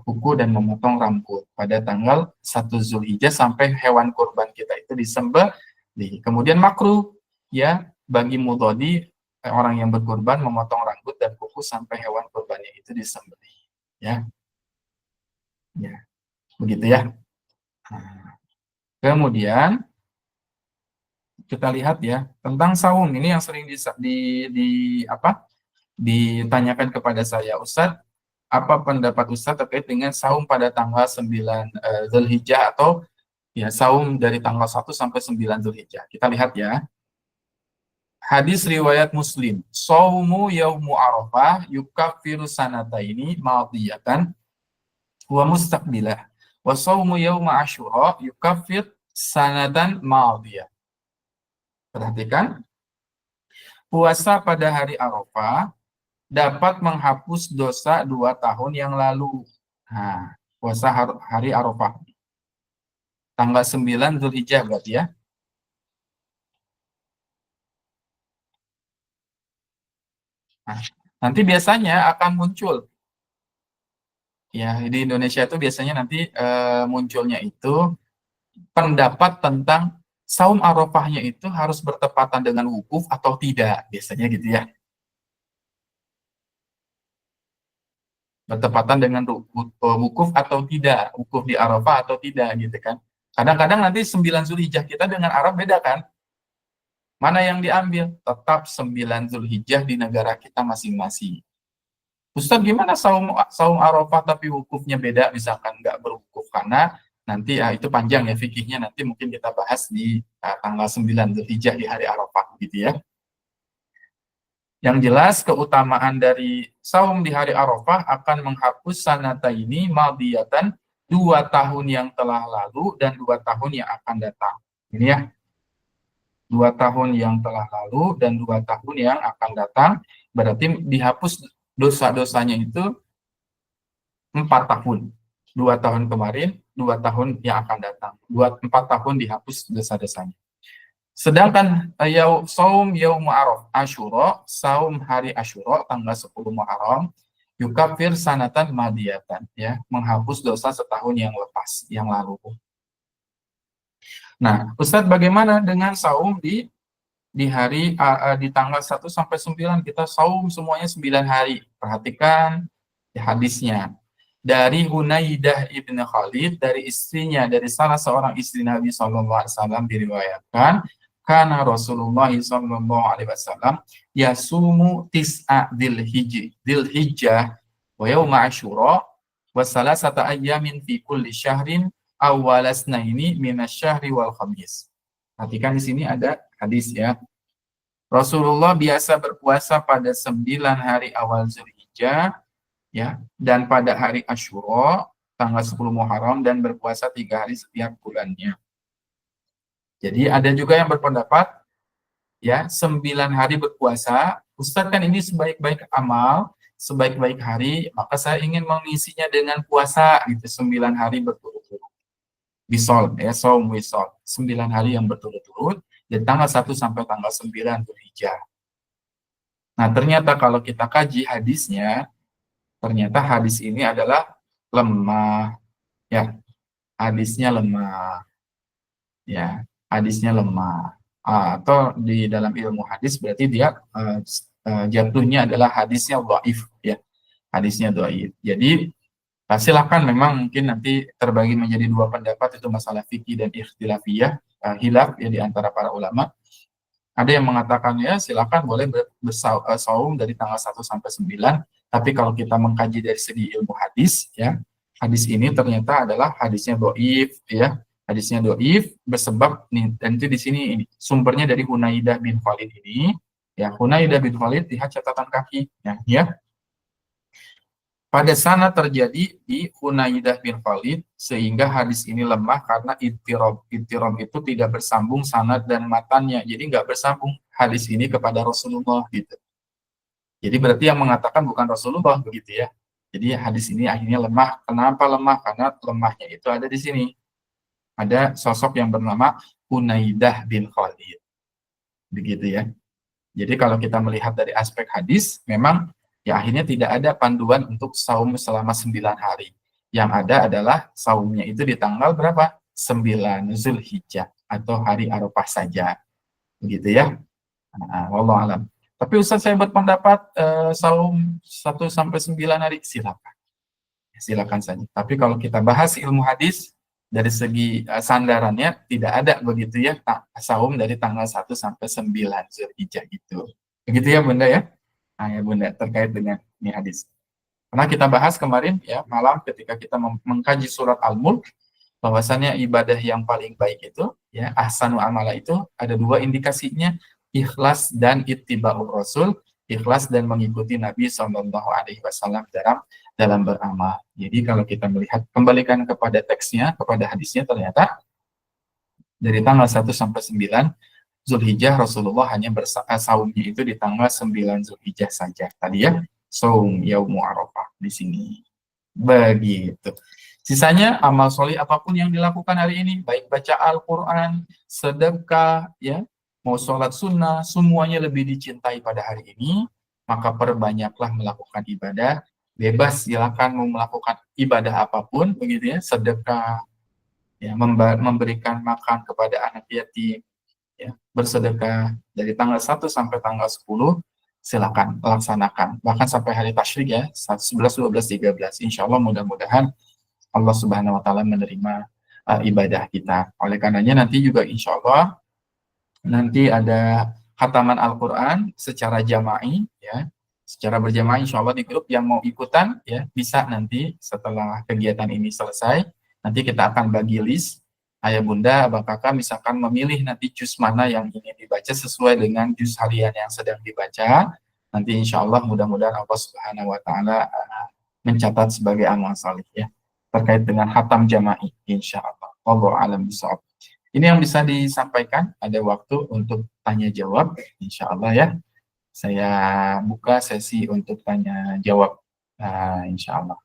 kuku dan memotong rambut pada tanggal 1 Zulhijjah sampai hewan kurban kita itu disembelih. Kemudian makruh ya bagi mudhodi, orang yang berkurban, memotong rambut dan kuku sampai hewan kurbannya itu disembelih ya. Ya, begitu ya. Kemudian kita lihat ya tentang saum, ini yang sering ditanyakan kepada saya, Ustadz, apa pendapat Ustadz terkait dengan saum pada tanggal 9 Zulhijjah atau ya saum dari tanggal 1 sampai 9 Zulhijjah. Kita lihat ya. Hadis riwayat Muslim, saumu yaumu Arafah yukaffiru sanataini madiyatan wa mustaqbilah. Wa saumu yauma Asyura yukaffir sanatan madiyah. Perhatikan, puasa pada hari Arafah dapat menghapus dosa 2 tahun yang lalu. Nah, puasa hari Arafah. Tanggal 9 Zulhijjah berarti ya. Nah, nanti biasanya akan muncul. Ya, di Indonesia itu biasanya nanti munculnya itu pendapat tentang saum Arafahnya itu harus bertepatan dengan wukuf atau tidak, biasanya gitu ya. Bertepatan dengan wukuf atau tidak, wukuf di Arafah atau tidak gitu kan. Kadang-kadang nanti 9 Zulhijjah kita dengan Arab beda kan. Mana yang diambil? Tetap 9 Zulhijjah di negara kita masing-masing. Ustaz, gimana saum Arafah tapi wukufnya beda, misalkan nggak berwukuf, karena nanti itu panjang ya fikihnya, nanti mungkin kita bahas di tanggal 9 Zulhijjah di hari Arafah gitu ya. Yang jelas keutamaan dari saum di hari Arafah akan menghapus sanataini madiyatan, 2 tahun yang telah lalu dan 2 tahun yang akan datang. Ini ya. 2 tahun yang telah lalu dan 2 tahun yang akan datang, berarti dihapus dosa-dosanya itu 4 tahun. 2 tahun kemarin, 2 tahun yang akan datang. 4 tahun dihapus dosa-dosanya. Sedangkan saum yaum Asyura, saum hari Asyura tanggal 10 Muharram, yukafir sanatan madiyatan, ya, menghapus dosa setahun yang lepas, yang lalu. Nah, Ustadz, bagaimana dengan saum di hari di tanggal 1 sampai 9 kita saum semuanya 9 hari. Perhatikan ya, hadisnya. Dari Hunaidah ibn Khalid, dari istrinya, dari salah seorang istri Nabi SAW diriwayatkan, karena Rasulullah SAW yasumu tis'a dzilhijjah wa yauma asyura wa salasata ayyamin fi kulli syahrin awalasnaini minasyahri wal khamis. Perhatikan di sini ada hadis ya. Rasulullah biasa berpuasa pada 9 hari awal Zulhijjah ya, dan pada hari Asyura tanggal 10 Muharram, dan berpuasa 3 hari setiap bulannya. Jadi ada juga yang berpendapat ya 9 hari berpuasa, Ustadz kan ini sebaik-baik amal, sebaik-baik hari, maka saya ingin mengisinya dengan puasa gitu 9 hari berturut-turut. Wisol, ya, saum wisol, 9 hari yang berturut-turut, dari tanggal 1 sampai tanggal 9 Dzulhijjah. Nah, ternyata kalau kita kaji hadisnya, ternyata hadis ini adalah lemah, ya, hadisnya lemah, ya, hadisnya lemah. Atau di dalam ilmu hadis berarti dia jatuhnya adalah hadisnya dhaif, ya, hadisnya dhaif. Jadi silakan, memang mungkin nanti terbagi menjadi 2 pendapat, itu masalah fikih dan ikhtilafiyah, hilaf ya di antara para ulama. Ada yang mengatakan ya silakan boleh bersaum dari tanggal 1 sampai 9, tapi kalau kita mengkaji dari segi ilmu hadis ya, hadis ini ternyata adalah hadisnya dhaif ya. Hadisnya dhaif bersebab nih, dan itu di sini ini sumbernya dari Hunaidah bin Khalid ini. Ya, Hunaidah bin Khalid, lihat catatan kaki ya. Pada sana terjadi di Hunaidah bin Khalid, sehingga hadis ini lemah karena ittirob. Ittirob itu tidak bersambung sanad dan matannya, jadi nggak bersambung hadis ini kepada Rasulullah gitu. Jadi berarti yang mengatakan bukan Rasulullah begitu ya. Jadi hadis ini akhirnya lemah. Kenapa lemah? Karena lemahnya itu ada di sini. Ada sosok yang bernama Hunaidah bin Khalid. Begitu ya. Jadi kalau kita melihat dari aspek hadis, memang ya akhirnya tidak ada panduan untuk saum selama 9 hari. Yang ada adalah saumnya itu di tanggal berapa? 9 Zulhijjah atau hari Arafah saja. Begitu ya. Wallahu alam. Tapi Ustaz, saya berpendapat saum 1 sampai 9 hari, silakan. Silakan saja. Tapi kalau kita bahas ilmu hadis dari segi sandarannya tidak ada begitu ya, saum dari tanggal 1 sampai 9 Zulhijjah gitu. Begitu ya Bunda ya? Ya Bunda, terkait dengan ini hadis. Karena kita bahas kemarin ya malam ketika kita mengkaji surat Al-Mulk, bahwasannya ibadah yang paling baik itu ya ahsanu amala itu ada 2 indikasinya, ikhlas dan ittiba'ur rasul, ikhlas dan mengikuti Nabi SAW dalam beramal. Jadi kalau kita melihat, kembalikan kepada teksnya, kepada hadisnya, ternyata dari tanggal 1 sampai 9 Zulhijjah Rasulullah hanya saumnya itu di tanggal 9 Zulhijjah saja. Tadi ya, saum yaumu Arafah di sini. Begitu. Sisanya amal soleh apapun yang dilakukan hari ini, baik baca Al-Quran, sedekah, ya, mau sholat sunnah, semuanya lebih dicintai pada hari ini, maka perbanyaklah melakukan ibadah. Bebas, silakan mau melakukan ibadah apapun, begitu ya, sedekah, ya, memberikan makan kepada anak yatim, ya, bersedekah dari tanggal 1 sampai tanggal 10, silakan laksanakan. Bahkan sampai hari tasyrik ya, 11, 12, 13. Insya Allah mudah-mudahan Allah Subhanahu wa Ta'ala menerima ibadah kita. Oleh karenanya nanti juga insya Allah nanti ada khataman Al-Quran secara jama'i ya, secara berjamaah insya Allah di grup. Yang mau ikutan ya bisa nanti setelah kegiatan ini selesai, nanti kita akan bagi list. Ayah bunda, abang kakak misalkan memilih nanti juz mana yang ingin dibaca sesuai dengan juz harian yang sedang dibaca. Nanti insya Allah mudah-mudahan Allah Subhanahu wa Ta'ala mencatat sebagai amal salih ya, terkait dengan khatam jama'i insya Allah. Wallahu a'lam bishawab. Ini yang bisa disampaikan. Ada waktu untuk tanya jawab insya Allah ya. Saya buka sesi untuk tanya jawab insya Allah.